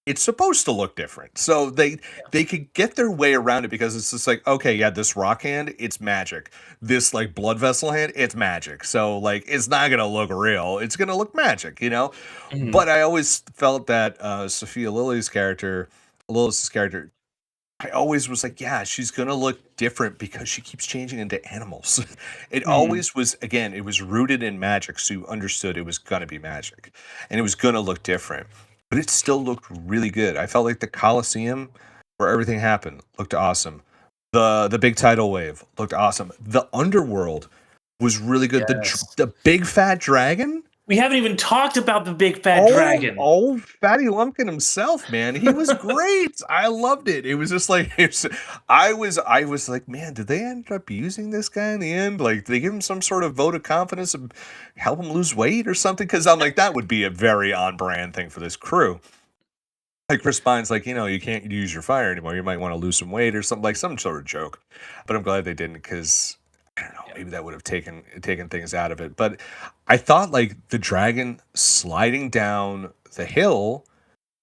it's supposed to look different. So they could get their way around it because it's just like, okay, yeah, this rock hand, it's magic. This like blood vessel hand, it's magic. So like it's not gonna look real. It's gonna look magic. Hmm. But I always felt that Sophia Lily's character, Lilis's character, I always was like, yeah, she's gonna look different because she keeps changing into animals. It Hmm. always was, again, it was rooted in magic, so you understood it was gonna be magic, and it was gonna look different, but it still looked really good. I felt like the Colosseum, where everything happened, looked awesome. The big tidal wave looked awesome. The underworld was really good. Yes. The big fat dragon. We haven't even talked about the big fat Oh, dragon. oh, Fatty Lumpkin himself, man. He was great. I loved it. It was just like I was like, man, did they end up using this guy in the end? Like, did they give him some sort of vote of confidence and help him lose weight or something? Because I'm like, that would be a very on brand thing for this crew. Like Chris Pine's like, you can't use your fire anymore. You might want to lose some weight or something, like some sort of joke. But I'm glad they didn't, because I don't know, Yeah. maybe that would have taken things out of it. But I thought like the dragon sliding down the hill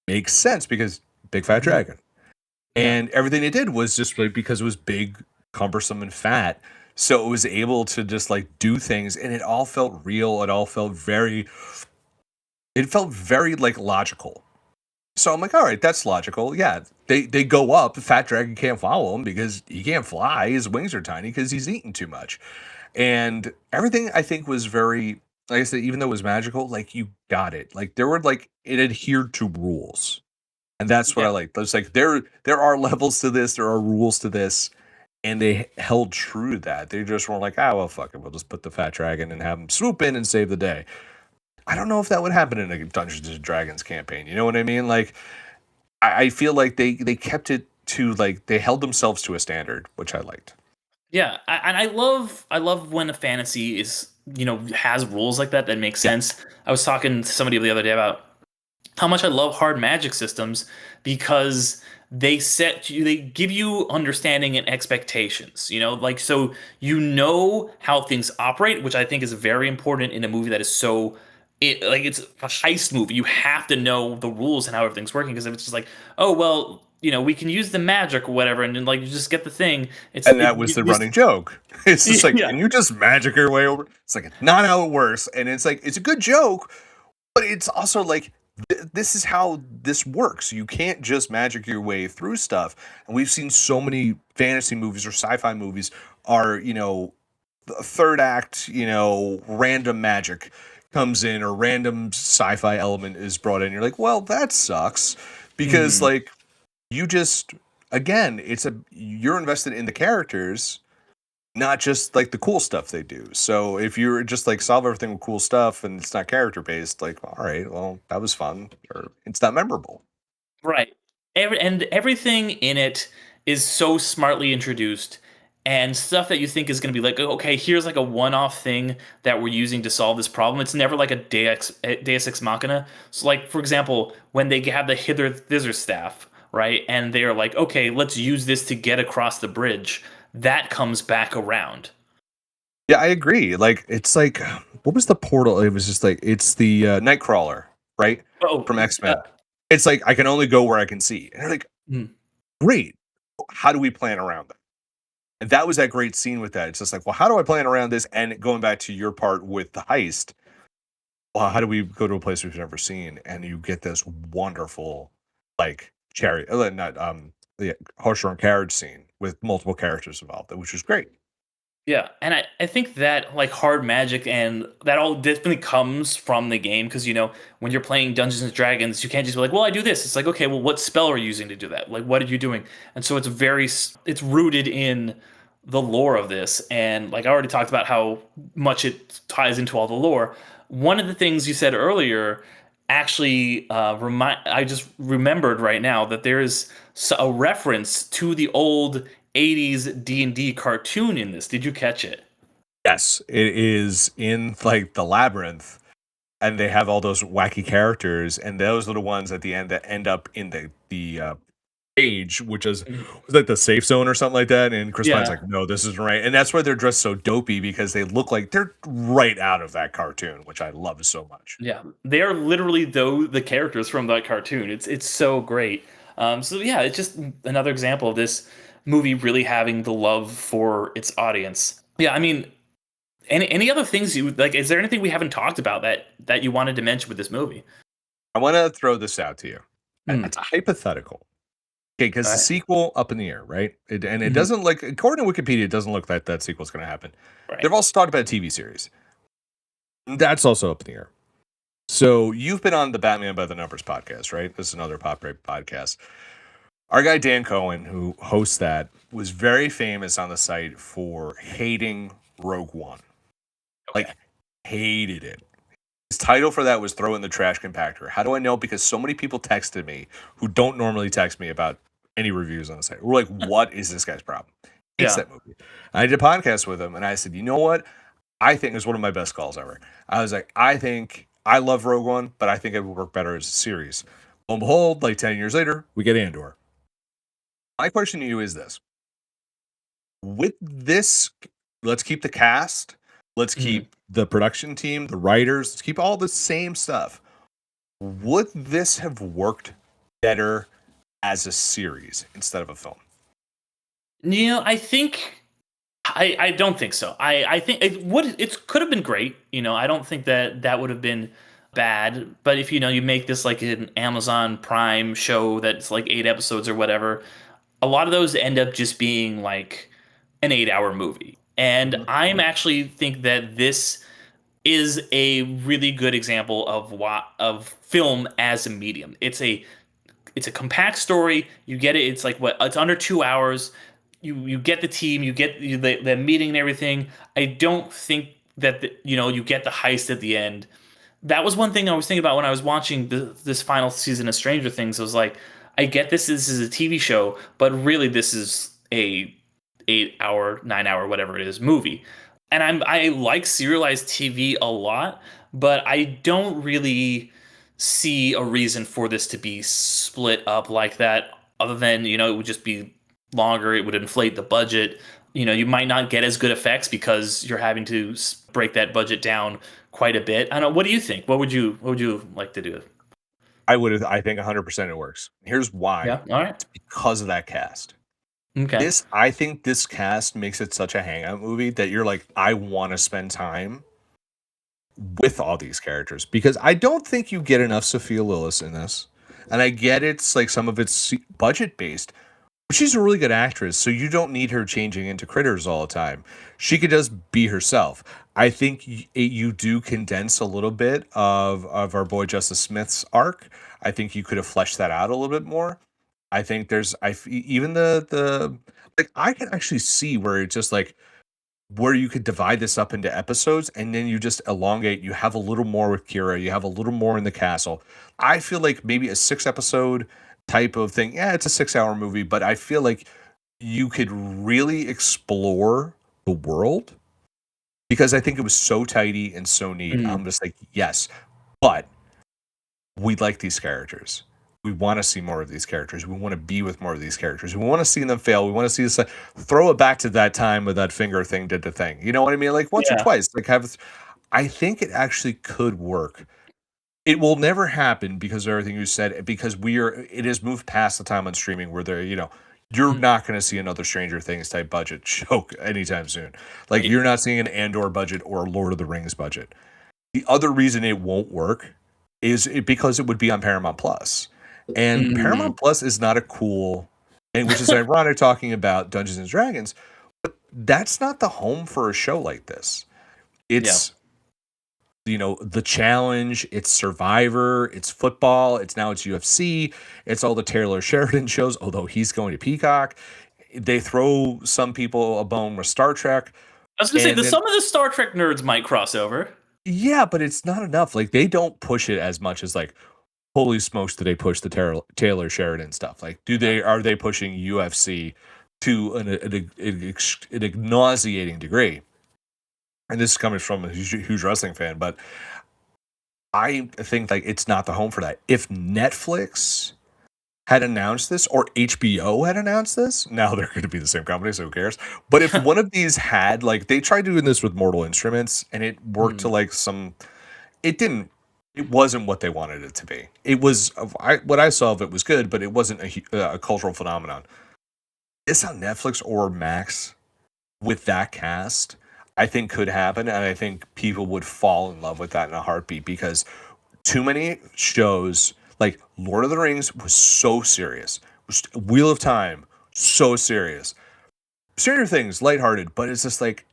makes sense because big fat Mhm. dragon. Yeah. And everything it did was just like because it was big, cumbersome, and fat. So it was able to just like do things, and it all felt real. It felt very like logical. So I'm like, all right, that's logical. Yeah, they go up. Fat Dragon can't follow him because he can't fly. His wings are tiny because he's eaten too much. And everything I think was very, like I said, even though it was magical, like you got it. Like there were like it adhered to rules, and that's what I Yeah. like. There's like there are levels to this, there are rules to this, and they held true to that. They just weren't like, ah, well, fuck it, we'll just put the Fat Dragon and have him swoop in and save the day. I don't know if that would happen in a Dungeons and Dragons campaign. You know what I mean? Like I feel like they kept it to like they held themselves to a standard, which I liked. Yeah, and I love when a fantasy is has rules like that that make Yeah, sense. I was talking to somebody the other day about how much I love hard magic systems because they give you understanding and expectations, like so how things operate, which I think is very important in a movie that is so it's a heist movie. You have to know the rules and how everything's working because if it's just like, oh well, we can use the magic or whatever, and then like you just get the thing. and that was the running joke. It's just like, Yeah. can you just magic your way over? It's like not how it works, and it's like it's a good joke, but it's also like this is how this works. You can't just magic your way through stuff. And we've seen so many fantasy movies or sci-fi movies are the third act, random magic comes in or random sci-fi element is brought in. You're like, well, that sucks because Mhm. like you just again, you're invested in the characters, not just like the cool stuff they do. So if you're just like solve everything with cool stuff and it's not character based, like all right, well, that was fun or it's not memorable. Right. And everything in it is so smartly introduced and stuff that you think is going to be like, okay, here's like a one-off thing that we're using to solve this problem. It's never like a Deus Ex Machina. So like, for example, when they have the hither thither staff, right? And they're like, okay, let's use this to get across the bridge. That comes back around. Yeah, I agree. Like it's like what was the portal? It was just like it's the Nightcrawler, right? Oh, From X-Men. It's like I can only go where I can see. And they're like, mm, great. How do we plan around that? And that was that great scene with that. It's just like, well, how do I plan around this? And going back to your part with the heist, well, how do we go to a place we've never seen? And you get this wonderful, like, chariot, not, the horse-drawn carriage scene with multiple characters involved, which was great. yeah, and I think that like hard magic and that all definitely comes from the game because when you're playing Dungeons and Dragons, you can't just be like, well, I do this. It's like, okay, well, what spell are you using to do that? Like, what are you doing? And so it's rooted in the lore of this, and like I already talked about how much it ties into all the lore. One of the things you said earlier actually remind I just remembered right now that there is a reference to the old 80s D&D cartoon in this. Did you catch it? Yes, it is in like the labyrinth, and they have all those wacky characters, and those are the ones at the end that end up in the age, which is Mhm. was like the safe zone or something like that. And Chris Pine's Yeah. like, no, this isn't right. And that's why they're dressed so dopey because they look like they're right out of that cartoon, which I love so much. Yeah. They are literally the characters from that cartoon. It's so great. So yeah, it's just another example of this movie really having the love for its audience. Yeah, I mean, any other things you like? Is there anything we haven't talked about that you wanted to mention with this movie? I want to throw this out to you. Hmm. It's a hypothetical. Okay, because All the right. sequel up in the air, right? And it Mhm. doesn't look, according to Wikipedia, it doesn't look like that sequel's going to happen. Right. They've also talked about a TV series. That's also up in the air. So you've been on the Batman by the Numbers podcast, right? This is another Pop Rate podcast. Our guy Dan Cohen, who hosts that, was very famous on the site for hating Rogue One. Okay. Like, hated it. His title for that was Throw in the Trash Compactor. How do I know? Because so many people texted me who don't normally text me about any reviews on the site. We're like, what is this guy's problem? Hates Yeah. that movie. I did a podcast with him and I said, you know what? I think it was one of my best calls ever. I was like, I think I love Rogue One, but I think it would work better as a series. Lo and behold, like 10 years later, we get Andor. My question to you is this. With this, let's keep the cast, let's Mhm. keep the production team, the writers, let's keep all the same stuff. Would this have worked better as a series instead of a film? I think I don't think so. I think it could have been great. I don't think that that would have been bad. But if you make this like an Amazon Prime show that's like 8 episodes or whatever, a lot of those end up just being like an 8 hour movie. And Mhm. I'm actually think that this is a really good example of film as a medium. It's a compact story. You get it. It's like what it's under 2 hours. You get the team. You get the meeting and everything. I don't think that you get the heist at the end. That was one thing I was thinking about when I was watching this final season of Stranger Things. I was like, I get this is a TV show, but really this is a 8 hour, 9 hour, whatever it is movie. And I like serialized TV a lot, but I don't really see a reason for this to be split up like that. Other than it would just be longer. It would inflate the budget. You might not get as good effects because you're having to break that budget down quite a bit. I don't know. What do you think? What would you like to do? I think 100% it works. Here's why. Yeah. All right. It's because of that cast. Okay. I think this cast makes it such a hangout movie that you're like, I want to spend time with all these characters because I don't think you get enough Sophia Lillis in this. And I get it's like some of it's budget based, but she's a really good actress, so you don't need her changing into critters all the time. She could just be herself. I think you do condense a little bit of our boy Justice Smith's arc. I think you could have fleshed that out a little bit more. I think even the like I can actually see where it's just like where you could divide this up into episodes and then you just elongate. You have a little more with Kira, you have a little more in the castle. I feel like maybe a 6 episode type of thing. Yeah, it's a 6 hour movie, but I feel like you could really explore the world because I think it was so tidy and so neat. I'm Mm, just like, yes, but we like these characters. We want to see more of these characters. We want to be with more of these characters. We want to see them fail. We want to see this throw it back to that time where that finger thing did the thing. You know what I mean? Like once or yeah. twice. Like have I think it actually could work. It will never happen because of everything you said, because it has moved past the time on streaming where you're Mm, not going to see another Stranger Things type budget show anytime soon. Like right. you're not seeing an Andor budget or a Lord of the Rings budget. The other reason it won't work because it would be on Paramount Plus. And Mm, Paramount Plus is not a cool, and which is ironic talking about Dungeons and Dragons, but that's not the home for a show like this. yeah. It's the challenge, it's Survivor, it's football, it's UFC, it's all the Taylor Sheridan shows, although he's going to Peacock. They throw some people a bone with Star Trek. I was gonna say And that then some of the Star Trek nerds might cross over. yeah, but it's not enough. Like they don't push it as much as like holy smokes, do they push the Taylor Sheridan stuff? Like, Yeah. are they pushing UFC to an nauseating degree? And this is coming from a huge wrestling fan, but I think like it's not the home for that. If Netflix had announced this or HBO had announced this, now they're going to be the same company, so who cares? But if one of these had like they tried doing this with Mortal Instruments and it worked to Mm, like it didn't it wasn't what they wanted it to be. It was what I saw of it was good, but it wasn't a cultural phenomenon. This on Netflix or Max with that cast, I think could happen, and I think people would fall in love with that in a heartbeat because too many shows like Lord of the Rings was so serious, Wheel of Time, so serious. Stranger Things, lighthearted, but it's just like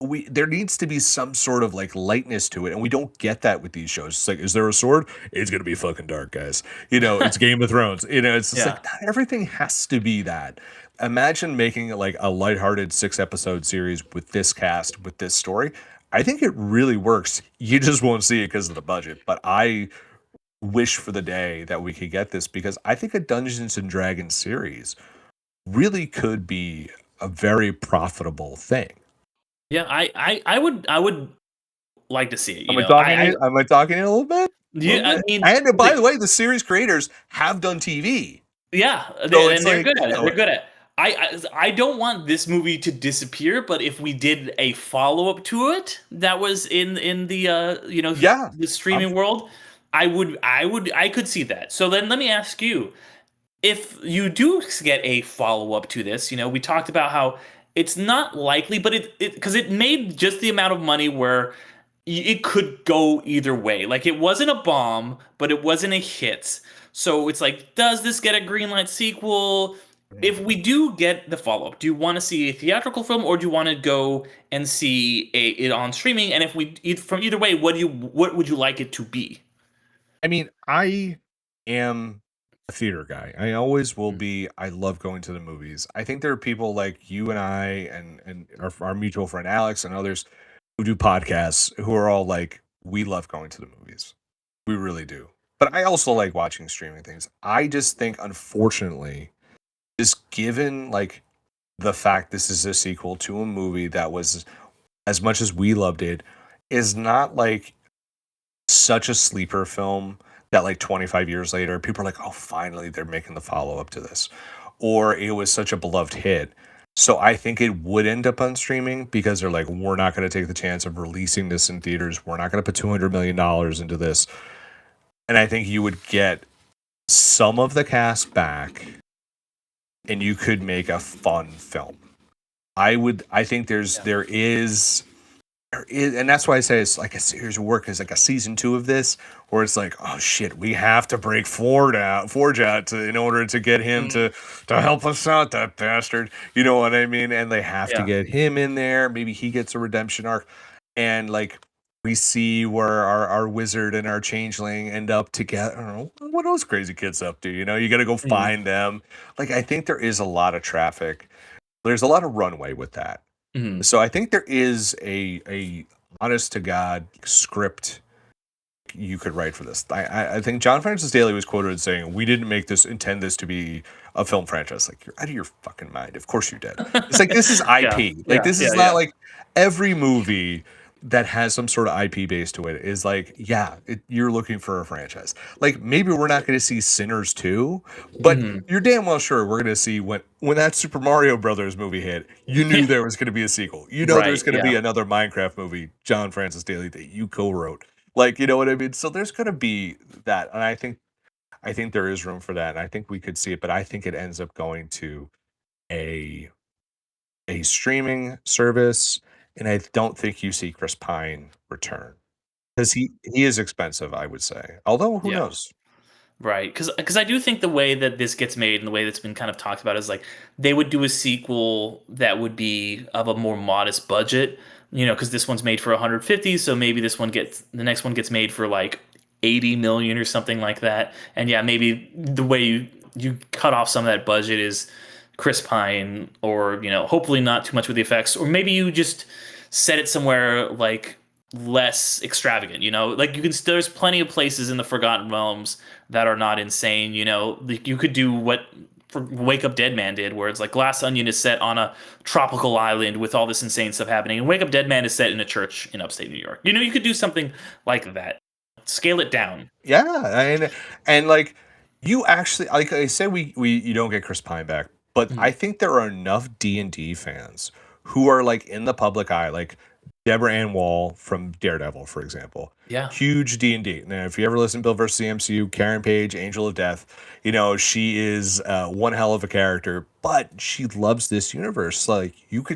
we there needs to be some sort of like lightness to it, and we don't get that with these shows. It's like, is there a sword? It's gonna be fucking dark, guys. It's Game of Thrones. It's just Yeah. like not everything has to be that. Imagine making like a lighthearted 6 episode series with this cast, with this story. I think it really works. You just won't see it because of the budget. But I wish for the day that we could get this because I think a Dungeons and Dragons series really could be a very profitable thing. Yeah, I would like to see it, Am I talking to you? Am I talking to you a little bit? A yeah, little I bit? mean, And by the way, the series creators have done TV. yeah, So it's and they're like, good at it. They're good at it. I don't want this movie to disappear, but if we did a follow up to it that was in the yeah. the I'm streaming world, I could see that. So then let me ask you, if you do get a follow up to this, we talked about how it's not likely, but it because it made just the amount of money where it could go either way. Like it wasn't a bomb, but it wasn't a hit. So it's like, does this get a green light sequel? If we do get the follow up, do you want to see a theatrical film or do you want to go and see it on streaming? And if from either way, what would you like it to be? I mean, I am a theater guy. I always will Mm. be. I love going to the movies. I think there are people like you and I and our mutual friend Alex and others who do podcasts who are all like, we love going to the movies. We really do. But I also like watching streaming things. I just think, unfortunately, just given like the fact this is a sequel to a movie that was, as much as we loved it, is not like such a sleeper film that like 25 years later people are like, oh, finally they're making the follow-up to this, or it was such a beloved hit. So I think it would end up on streaming because they're like, we're not going to take the chance of releasing this in theaters, we're not going to put $200 million into this. And I think you would get some of the cast back and you could make a fun film. I think Yeah. there is, and that's why I say it's like a series of work. Is like a season 2 of this, where it's like, oh shit, we have to break Forge out in order to get him Mm, to help us out, that bastard. You know what I mean? And they have to yeah. get him in there. Maybe he gets a redemption arc, and like we see where our wizard and our changeling end up together. I don't know what those crazy kids up to. You got to go Mm, find them. Like I think there is a lot of traffic. There's a lot of runway with that. mm. So I think there is a honest to God script you could write for this. I think John Francis Daley was quoted as saying, "We didn't intend this to be a film franchise." Like, you're out of your fucking mind. Of course you did. It's like, this is Yeah. IP. Like, Yeah. this is Yeah. not Yeah. like every movie that has some sort of IP base to it is like, yeah, you're looking for a franchise. Like, maybe we're not going to see Sinners 2, but Mhm. you're damn well sure we're going to see when that Super Mario Brothers movie hit, you knew Yeah. there was going to be a sequel. You know Right. there's going to Yeah. be another Minecraft movie, John Francis Daley, that you co-wrote. Like, you know what I mean? So there's going to be that. And I think there is room for that. And I think we could see it, but I think it ends up going to a streaming service, and I don't think you see Chris Pine return because he is expensive, I would say. Although who Yeah. knows? Right, because I do think the way that this gets made and the way that's been kind of talked about is like they would do a sequel that would be of a more modest budget, because this one's made for 150, so maybe the next one gets made for like 80 million or something like that. And yeah, maybe the way you cut off some of that budget is Chris Pine, or hopefully not too much with the effects, or maybe you just set it somewhere like less extravagant. Like there's plenty of places in the Forgotten Realms that are not insane. Like you could do what Wake Up Dead Man did, where it's like Glass Onion is set on a tropical island with all this insane stuff happening, and Wake Up Dead Man is set in a church in upstate New York. You could do something like that. Scale it down. Yeah, and like you actually, like I said, we you don't get Chris Pine back, but I Mhm. think there are enough D&D fans who are like in the public eye, like Deborah Ann Wall from Daredevil, for example. Yeah. Huge D&D. Now, if you ever listen to Bill versus the MCU, Karen Page, Angel of Death, she is one hell of a character, but she loves this universe. Like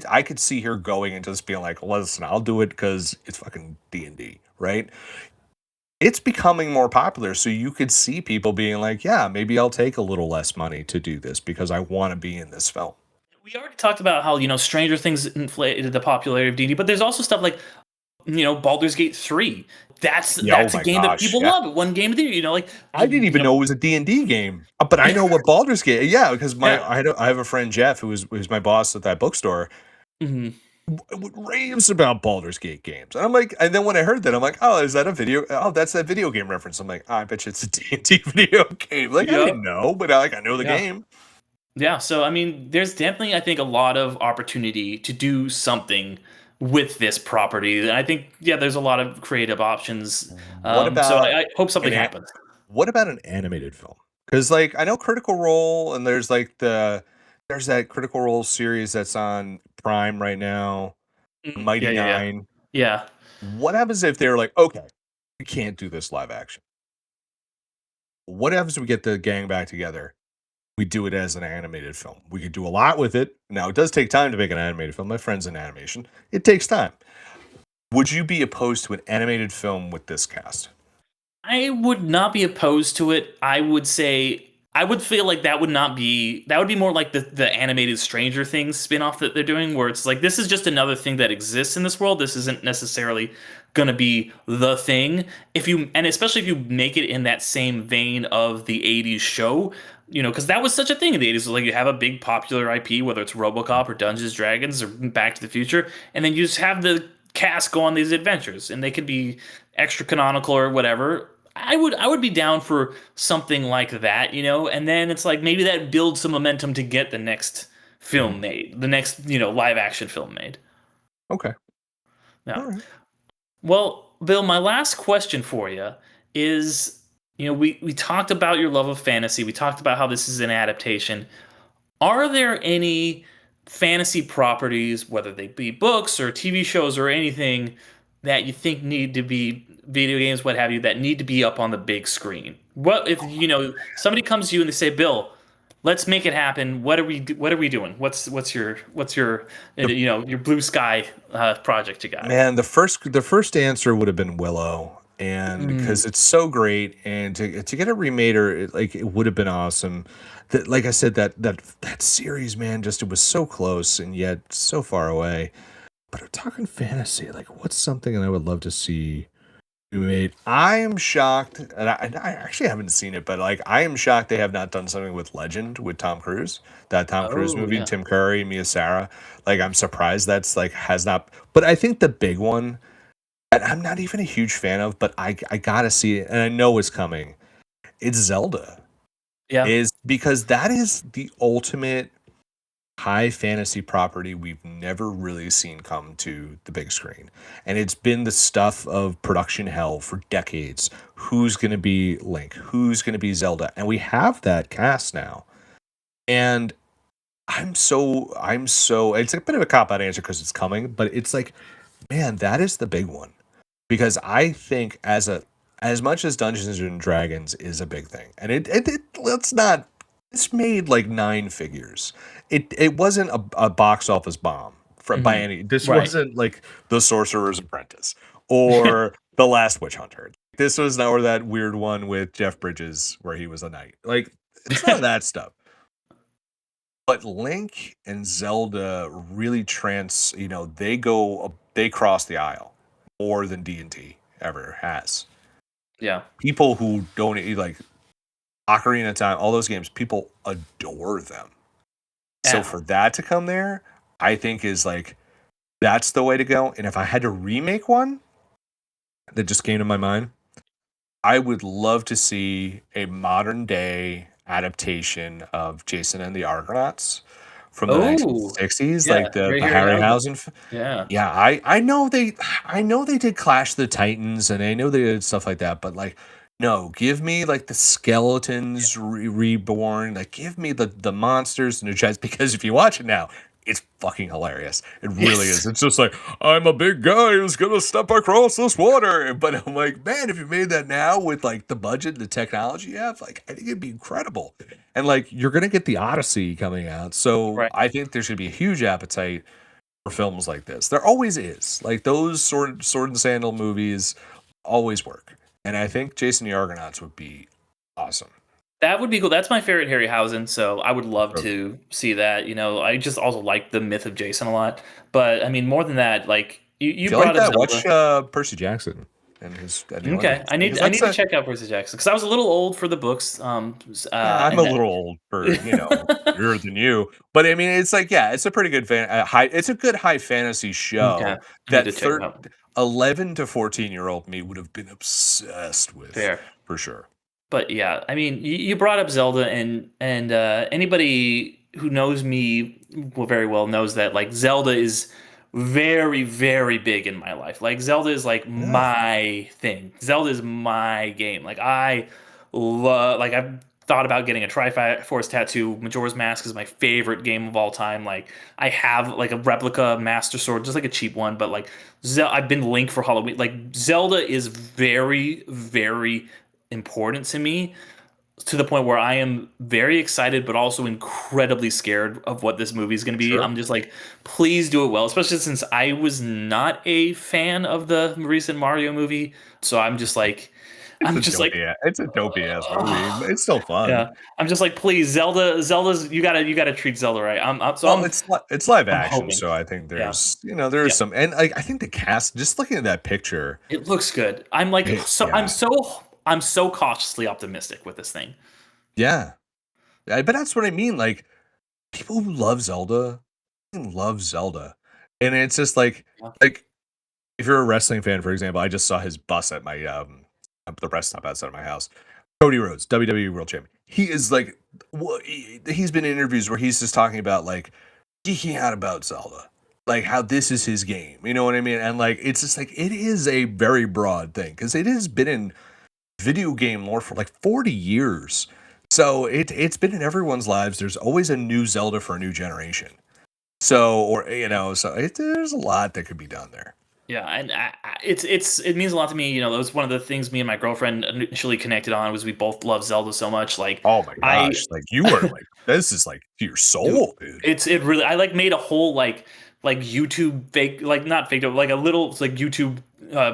I could see her going into this being like, listen, I'll do it because it's fucking D&D, right? it's becoming more popular. So you could see people being like, yeah, maybe I'll take a little less money to do this because I want to be in this film. We already talked about how, Stranger Things inflated the popularity of D&D, but there's also stuff like, Baldur's Gate 3. That's Yeah, oh that's a my game that gosh. people Yeah. love. One game of the year, like I didn't even know it was a D&D game, but I know what Baldur's Gate. Yeah, because yeah. I have a friend Jeff who's my boss at that bookstore. Mhm. Raves about Baldur's Gate games. And I'm like, and then when I heard that, I'm like, oh, is that a video? Oh, that's that video game reference. I'm like, oh, I bet you it's a D&D video game. Like, I Yep. didn't know, but I know the Yeah. game. Yeah, so I mean, there's definitely, I think, a lot of opportunity to do something with this property. And I think, yeah, there's a lot of creative options. What So about I hope an something happens. what about an animated film? Because like I know Critical Role, and there's like there's that Critical Role series that's on Prime right now, Yeah, Mighty yeah, yeah, Nine. yeah. What happens if they're like, okay, we can't do this live action? What happens if we get the gang back together? We do it as an animated film. We could do a lot with it. Now, it does take time to make an animated film. My friend's in animation. It takes time. Would you be opposed to an animated film with this cast? I would not be opposed to it. I would say I would feel like that would be more like the animated Stranger Things spin-off that they're doing, where it's like this is just another thing that exists in this world. This isn't necessarily gonna be the thing. Especially if you make it in that same vein of the 80s show, because that was such a thing in the 80s. Like you have a big popular IP, whether it's RoboCop or Dungeons Dragons or Back to the Future, and then you just have the cast go on these adventures, and they could be extra canonical or whatever. I would be down for something like that, and then it's like maybe that builds some momentum to get the next film Mhm. made, the next, live action film made. Okay. Yeah. All right. Well, Bill, my last question for you is, we talked about your love of fantasy. We talked about how this is an adaptation. Are there any fantasy properties, whether they be books or TV shows or anything, that you think need to be video games, what have you, that need to be up on the big screen? What if somebody comes to you and they say, "Bill, let's make it happen. What are we doing? The Your blue sky project you got?" Man, the first answer would have been Willow, and Mm, because it's so great, and to get it remade, or like it would have been awesome. That, like I said, that series, man, just it was so close and yet so far away. But I'm talking fantasy. Like, what's something that I would love to see remade? I am shocked, and I actually haven't seen it, but like I am shocked they have not done something with Legend with Tom Cruise. That Tom Cruise oh movie, yeah, Tim Curry, Mia Sara. Like, I'm surprised that's like has not. But I think the big one that I'm not even a huge fan of, but I gotta see it, and I know it's coming. It's Zelda. yeah, Is because that is the ultimate high fantasy property we've never really seen come to the big screen. And it's been the stuff of production hell for decades. Who's going to be Link? Who's going to be Zelda? And we have that cast now. And I'm so, it's a bit of a cop out answer because it's coming, but it's like, man, that is the big one. Because I think as much as Dungeons and Dragons is a big thing, and it let's not, it's made like nine figures. It wasn't a box office bomb by hmm any. This right, wasn't like The Sorcerer's Apprentice or The Last Witch Hunter. This was not, or that weird one with Jeff Bridges where he was a knight. Like, it's none of that stuff. But Link and Zelda really they cross the aisle more than D&D ever has. yeah, People who don't like Ocarina of Time, all those games, people adore them. So yeah. for that to come there, I think is like that's the way to go. And if I had to remake one that just came to my mind, I would love to see a modern day adaptation of Jason and the Argonauts from the Oh 1960s, yeah, like the Ray Harryhausen. Harryhausen. Yeah. Yeah, I know they did Clash the Titans, and I know they did stuff like that, but like no, give me like the skeletons reborn, like give me the monsters and the giants, because if you watch it now, it's fucking hilarious. It really is. Yes. It's just like, I'm a big guy who's gonna step across this water. But I'm like, man, if you made that now with like the budget and the technology you have, like I think it'd be incredible. And like you're gonna get the Odyssey coming out. So Right. I think there should be a huge appetite for films like this. There always is. Like those sword and sandal movies always work. and I think Jason the Argonauts would be awesome. That would be cool. That's my favorite Harryhausen, so I would love So, to see that. You know, I just also like the myth of Jason a lot. But I mean, more than that, like you if you like brought up that, watch Zelda. Percy Jackson and the Okay, Olympics, because I that's need to a check out Percy Jackson because I was a little old for the books. yeah. I'm a And that, little old for you're than you, but I mean it's like yeah, it's a pretty good high. It's a good high fantasy okay, show I need that to check it out. 11 to 14-year-old me would have been obsessed with Fair. for sure. But yeah, I mean, you brought up Zelda, and anybody who knows me very well knows that like Zelda is very very big in my life. Like Zelda is like Yeah, my thing. Zelda is my game. Like I love. Like I've thought about getting a Triforce tattoo. Majora's Mask is my favorite game of all time. Like I have like a replica Master Sword, just like a cheap one, but like I've been Link for Halloween. Like Zelda is very very important to me to the point where I am very excited, but also incredibly scared of what this movie is going to be. sure. I'm just like, please do it well, especially since I was not a fan of the recent Mario movie. So I'm just like, It's a dopey ass movie. But it's still fun. yeah, I'm just like, please, Zelda's, you gotta treat Zelda right. Well, it's live I'm action, hoping, so I think yeah, there's yeah, some, and like I think the cast. Just looking at that picture, it looks good. I'm like, yeah, I'm so cautiously optimistic with this thing. yeah. But that's what I mean. Like people who love Zelda love Zelda, and it's just Yeah. like if you're a wrestling fan, for example, I just saw his bus at my the rest stop outside of my house. Cody Rhodes, WWE World Champion. He is like, he's been in interviews where he's just talking about like geeking out about Zelda, like how this is his game. You know what I mean? And like it's just like it is a very broad thing because it has been in video game lore for like 40 years. So it's been in everyone's lives. There's always a new Zelda for a new generation. So or there's a lot that could be done there. Yeah, and it means a lot to me. You know, that was one of the things me and my girlfriend initially connected on was we both love Zelda so much. Like Oh my I gosh, like you are like this is like your Dude, soul, dude. it really I like made a whole like YouTube fake like not fake like a little like YouTube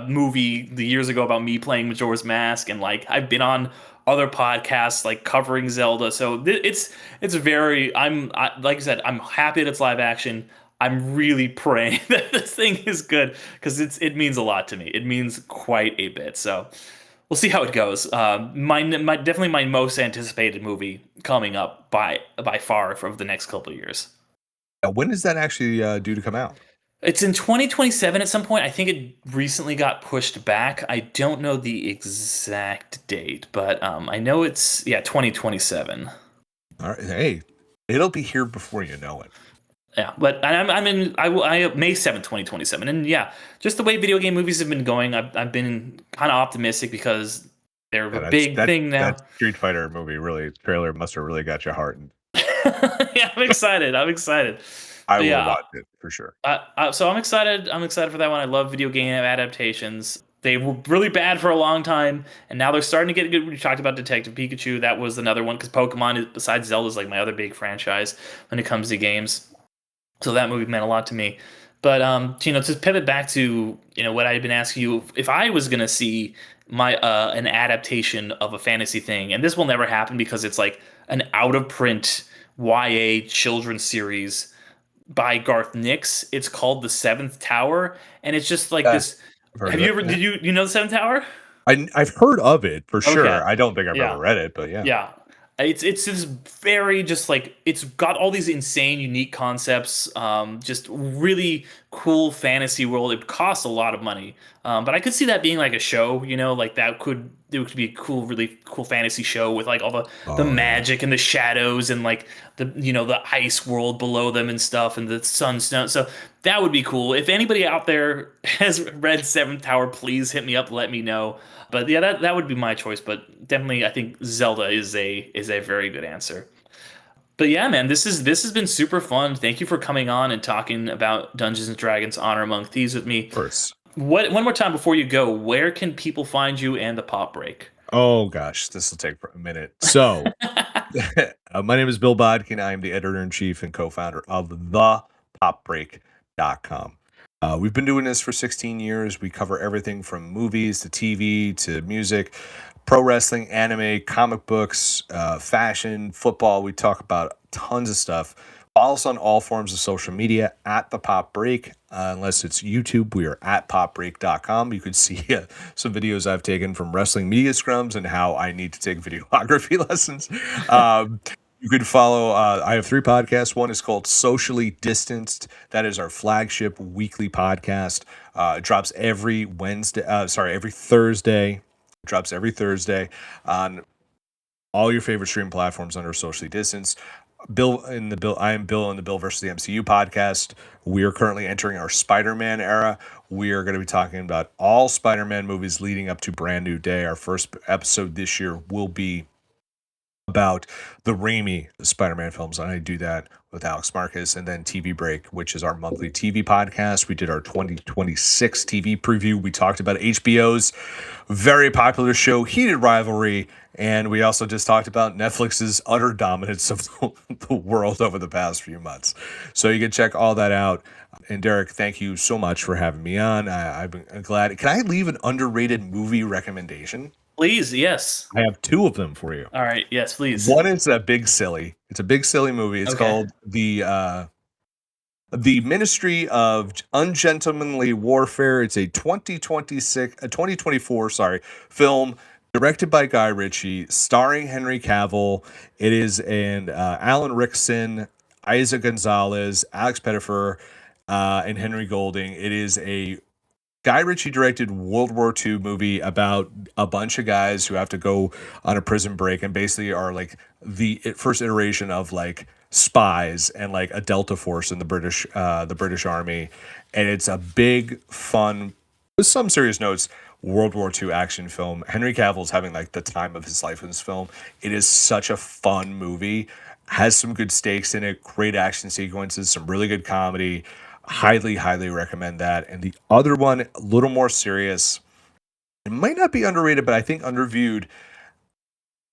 movie the years ago about me playing Majora's Mask and like I've been on other podcasts like covering Zelda. So it's very like I said I'm happy that it's live action. I'm really praying that this thing is good because it means a lot to me. It means quite a bit. So we'll see how it goes. My definitely my most anticipated movie coming up by far for the next couple of years. When is that actually due to come out? It's in 2027 at some point. I think it recently got pushed back. I don't know the exact date, but I know it's 2027. All right, hey, it'll be here before you know it. Yeah, but I'm in May 7th, 2027, and yeah, just the way video game movies have been going, I've been kind of optimistic because they're Yeah, a big thing now. that Street Fighter movie really trailer must have really got your heart, and Yeah, I'm excited. I'm excited. I But will yeah, watch it for sure. so I'm excited. I'm excited for that one. I love video game adaptations. They were really bad for a long time, and now they're starting to get good. We talked about Detective Pikachu. That was another one because Pokemon, besides Zelda, is like my other big franchise when it comes to games. So that movie meant a lot to me. But to pivot back to what I had been asking you, if I was gonna see my an adaptation of a fantasy thing, and this will never happen because it's like an out of print YA children's series by Garth Nix. It's called The Seventh Tower, and it's just like Yes, this. I've heard Have of you it. ever Yeah. you know The Seventh Tower? I've heard of it for Okay, sure. I don't think I've ever yeah. read it, but yeah. Yeah. It's just very just like it's got all these insane unique concepts, just really cool fantasy world. It costs a lot of money, but I could see that being like a show, like it could be a cool, really cool fantasy show with like all the Oh yeah. magic and the shadows and like the ice world below them and stuff and the sunstone. So that would be cool. If anybody out there has read Seventh Tower, please hit me up, let me know. But yeah, that would be my choice. But definitely, I think Zelda is a very good answer. But yeah, man, this has been super fun. Thank you for coming on and talking about Dungeons and Dragons: Honor Among Thieves with me. Of course. What one more time before you go? Where can people find you and the Pop Break? Oh gosh, this will take a minute. So, my name is Bill Bodkin. I am the editor in chief and co-founder of the popbreak.com. We've been doing this for 16 years. We cover everything from movies to TV to music, pro wrestling, anime, comic books, fashion, football. We talk about tons of stuff. Follow us on all forms of social media at the Pop Break. Unless it's YouTube, we are at popbreak.com. You can see some videos I've taken from wrestling media scrums and how I need to take videography lessons. You can follow, I have 3 podcasts. One is called Socially Distanced. That is our flagship weekly podcast. It drops every every Thursday. It drops every Thursday on all your favorite streaming platforms under Socially Distanced. I am Bill in the Bill versus the MCU podcast. We are currently entering our Spider-Man era. We are going to be talking about all Spider-Man movies leading up to Brand New Day. Our first episode this year will be about the Raimi Spider-Man films. I do that with Alex Marcus, and then TV Break, which is our monthly TV podcast. We did our 2026 TV preview. We talked about HBO's very popular show, Heated Rivalry, and we also just talked about Netflix's utter dominance of the world over the past few months. So you can check all that out. And Derek, thank you so much for having me on. I've been glad. Can I leave an underrated movie recommendation? Please, yes. I have 2 of them for you. All right, yes, please. One is a big silly. It's a big silly movie. It's called the Ministry of Ungentlemanly Warfare. It's a 2024 film directed by Guy Ritchie, starring Henry Cavill. It is an Alan Rickson, Isa Gonzalez, Alex Pettyfer, and Henry Golding. It is a Guy Ritchie directed World War II movie about a bunch of guys who have to go on a prison break and basically are like the first iteration of like spies and like a Delta Force in the British Army. And it's a big, fun, with some serious notes, World War II action film. Henry Cavill's having like the time of his life in this film. It is such a fun movie. Has some good stakes in it, great action sequences, some really good comedy. Highly, highly recommend that. And the other one, a little more serious, it might not be underrated, but I think underviewed,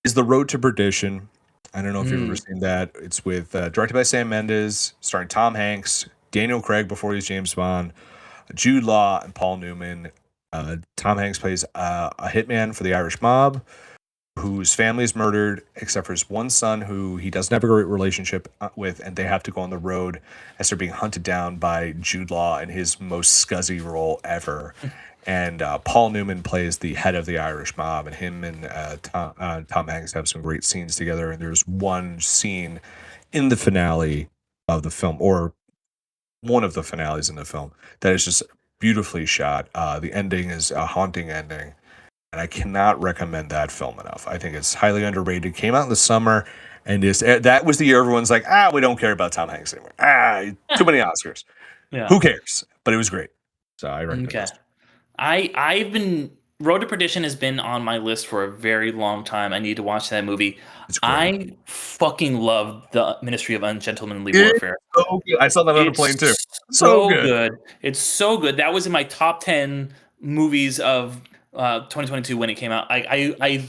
is The Road to Perdition. I don't know if you've ever seen that. It's with directed by Sam Mendes, starring Tom Hanks, Daniel Craig before he's James Bond, Jude Law, and Paul Newman. Tom Hanks plays a hitman for the Irish mob, whose family is murdered, except for his one son, who he doesn't have a great relationship with, and they have to go on the road as they're being hunted down by Jude Law in his most scuzzy role ever. And Paul Newman plays the head of the Irish mob, and him and Tom Hanks have some great scenes together. And there's one scene in the finale of the film, or one of the finales in the film, that is just beautifully shot. The ending is a haunting ending. And I cannot recommend that film enough. I think it's highly underrated. Came out in the summer, and that was the year everyone's like, we don't care about Tom Hanks anymore. Too many Oscars. Yeah. Who cares? But it was great. So I recommend Okay. this. I've been Road to Perdition has been on my list for a very long time. I need to watch that movie. It's great. I fucking love the Ministry of Ungentlemanly Warfare. So good. I saw that on the plane too. So good. It's so good. That was in my top 10 movies of 2022 when it came out. I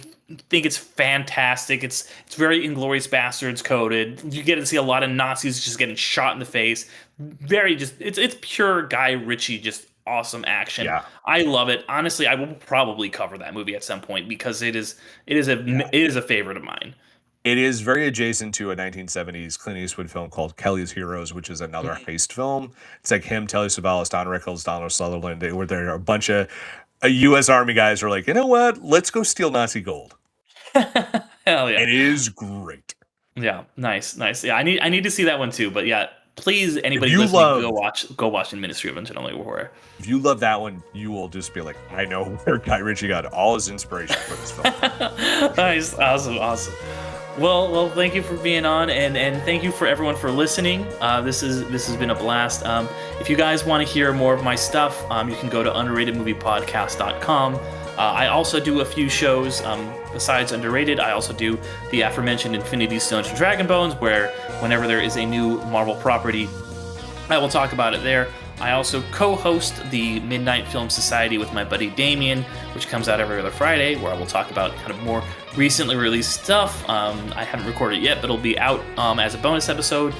think it's fantastic. It's very Inglourious Bastards coded. You get to see a lot of Nazis just getting shot in the face. It's pure Guy Ritchie, just awesome action. Yeah. I love it. Honestly, I will probably cover that movie at some point because it is a favorite of mine. It is very adjacent to a 1970s Clint Eastwood film called Kelly's Heroes, which is another heist film. It's like him, Telly Savalas, Don Rickles, Donald Sutherland. Where there are a bunch of U.S. Army guys who are like, you know what? Let's go steal Nazi gold. Hell yeah! It is great. Yeah, nice. Yeah, I need to see that one too. But yeah, please, anybody you listening, go watch the Ministry of Ungentlemanly Warfare. If you love that one, you will just be like, I know where Guy Ritchie got all his inspiration for this film. Nice, awesome. Well, thank you for being on, and thank you for everyone for listening. This has been a blast. If you guys want to hear more of my stuff, you can go to underratedmoviepodcast.com. I also do a few shows besides Underrated. I also do the aforementioned Infinity Stones and Dragon Bones, where whenever there is a new Marvel property, I will talk about it there. I also co-host the Midnight Film Society with my buddy Damien, which comes out every other Friday, where I will talk about kind of more recently released stuff. I haven't recorded it yet, but it'll be out as a bonus episode.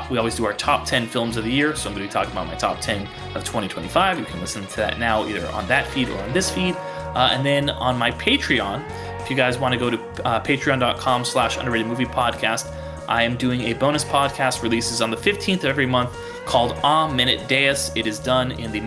We always do our top 10 films of the year, so I'm going to be talking about my top 10 of 2025. You can listen to that now either on that feed or on this feed. And then on my Patreon, if you guys want to go to patreon.com/underratedmoviepodcast, I am doing a bonus podcast releases on the 15th of every month called A Minute Deus. It is done in the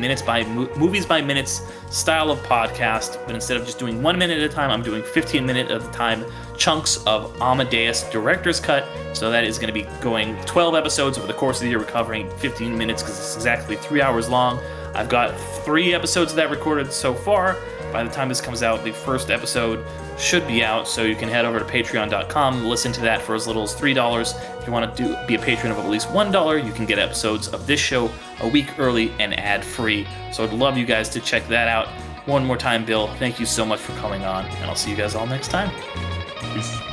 movies by minutes style of podcast, but instead of just doing 1 minute at a time, I'm doing 15 minute at a time chunks of Amadeus Director's Cut. So that is going to be going 12 episodes over the course of the year. We're covering 15 minutes because it's exactly 3 hours long. I've got 3 episodes of that recorded so far. By the time this comes out, the first episode should be out, so you can head over to patreon.com, listen to that for as little as $3. If you want to be a patron of at least $1, you can get episodes of this show a week early and ad-free. So I'd love you guys to check that out. One more time, Bill, thank you so much for coming on, and I'll see you guys all next time. Peace.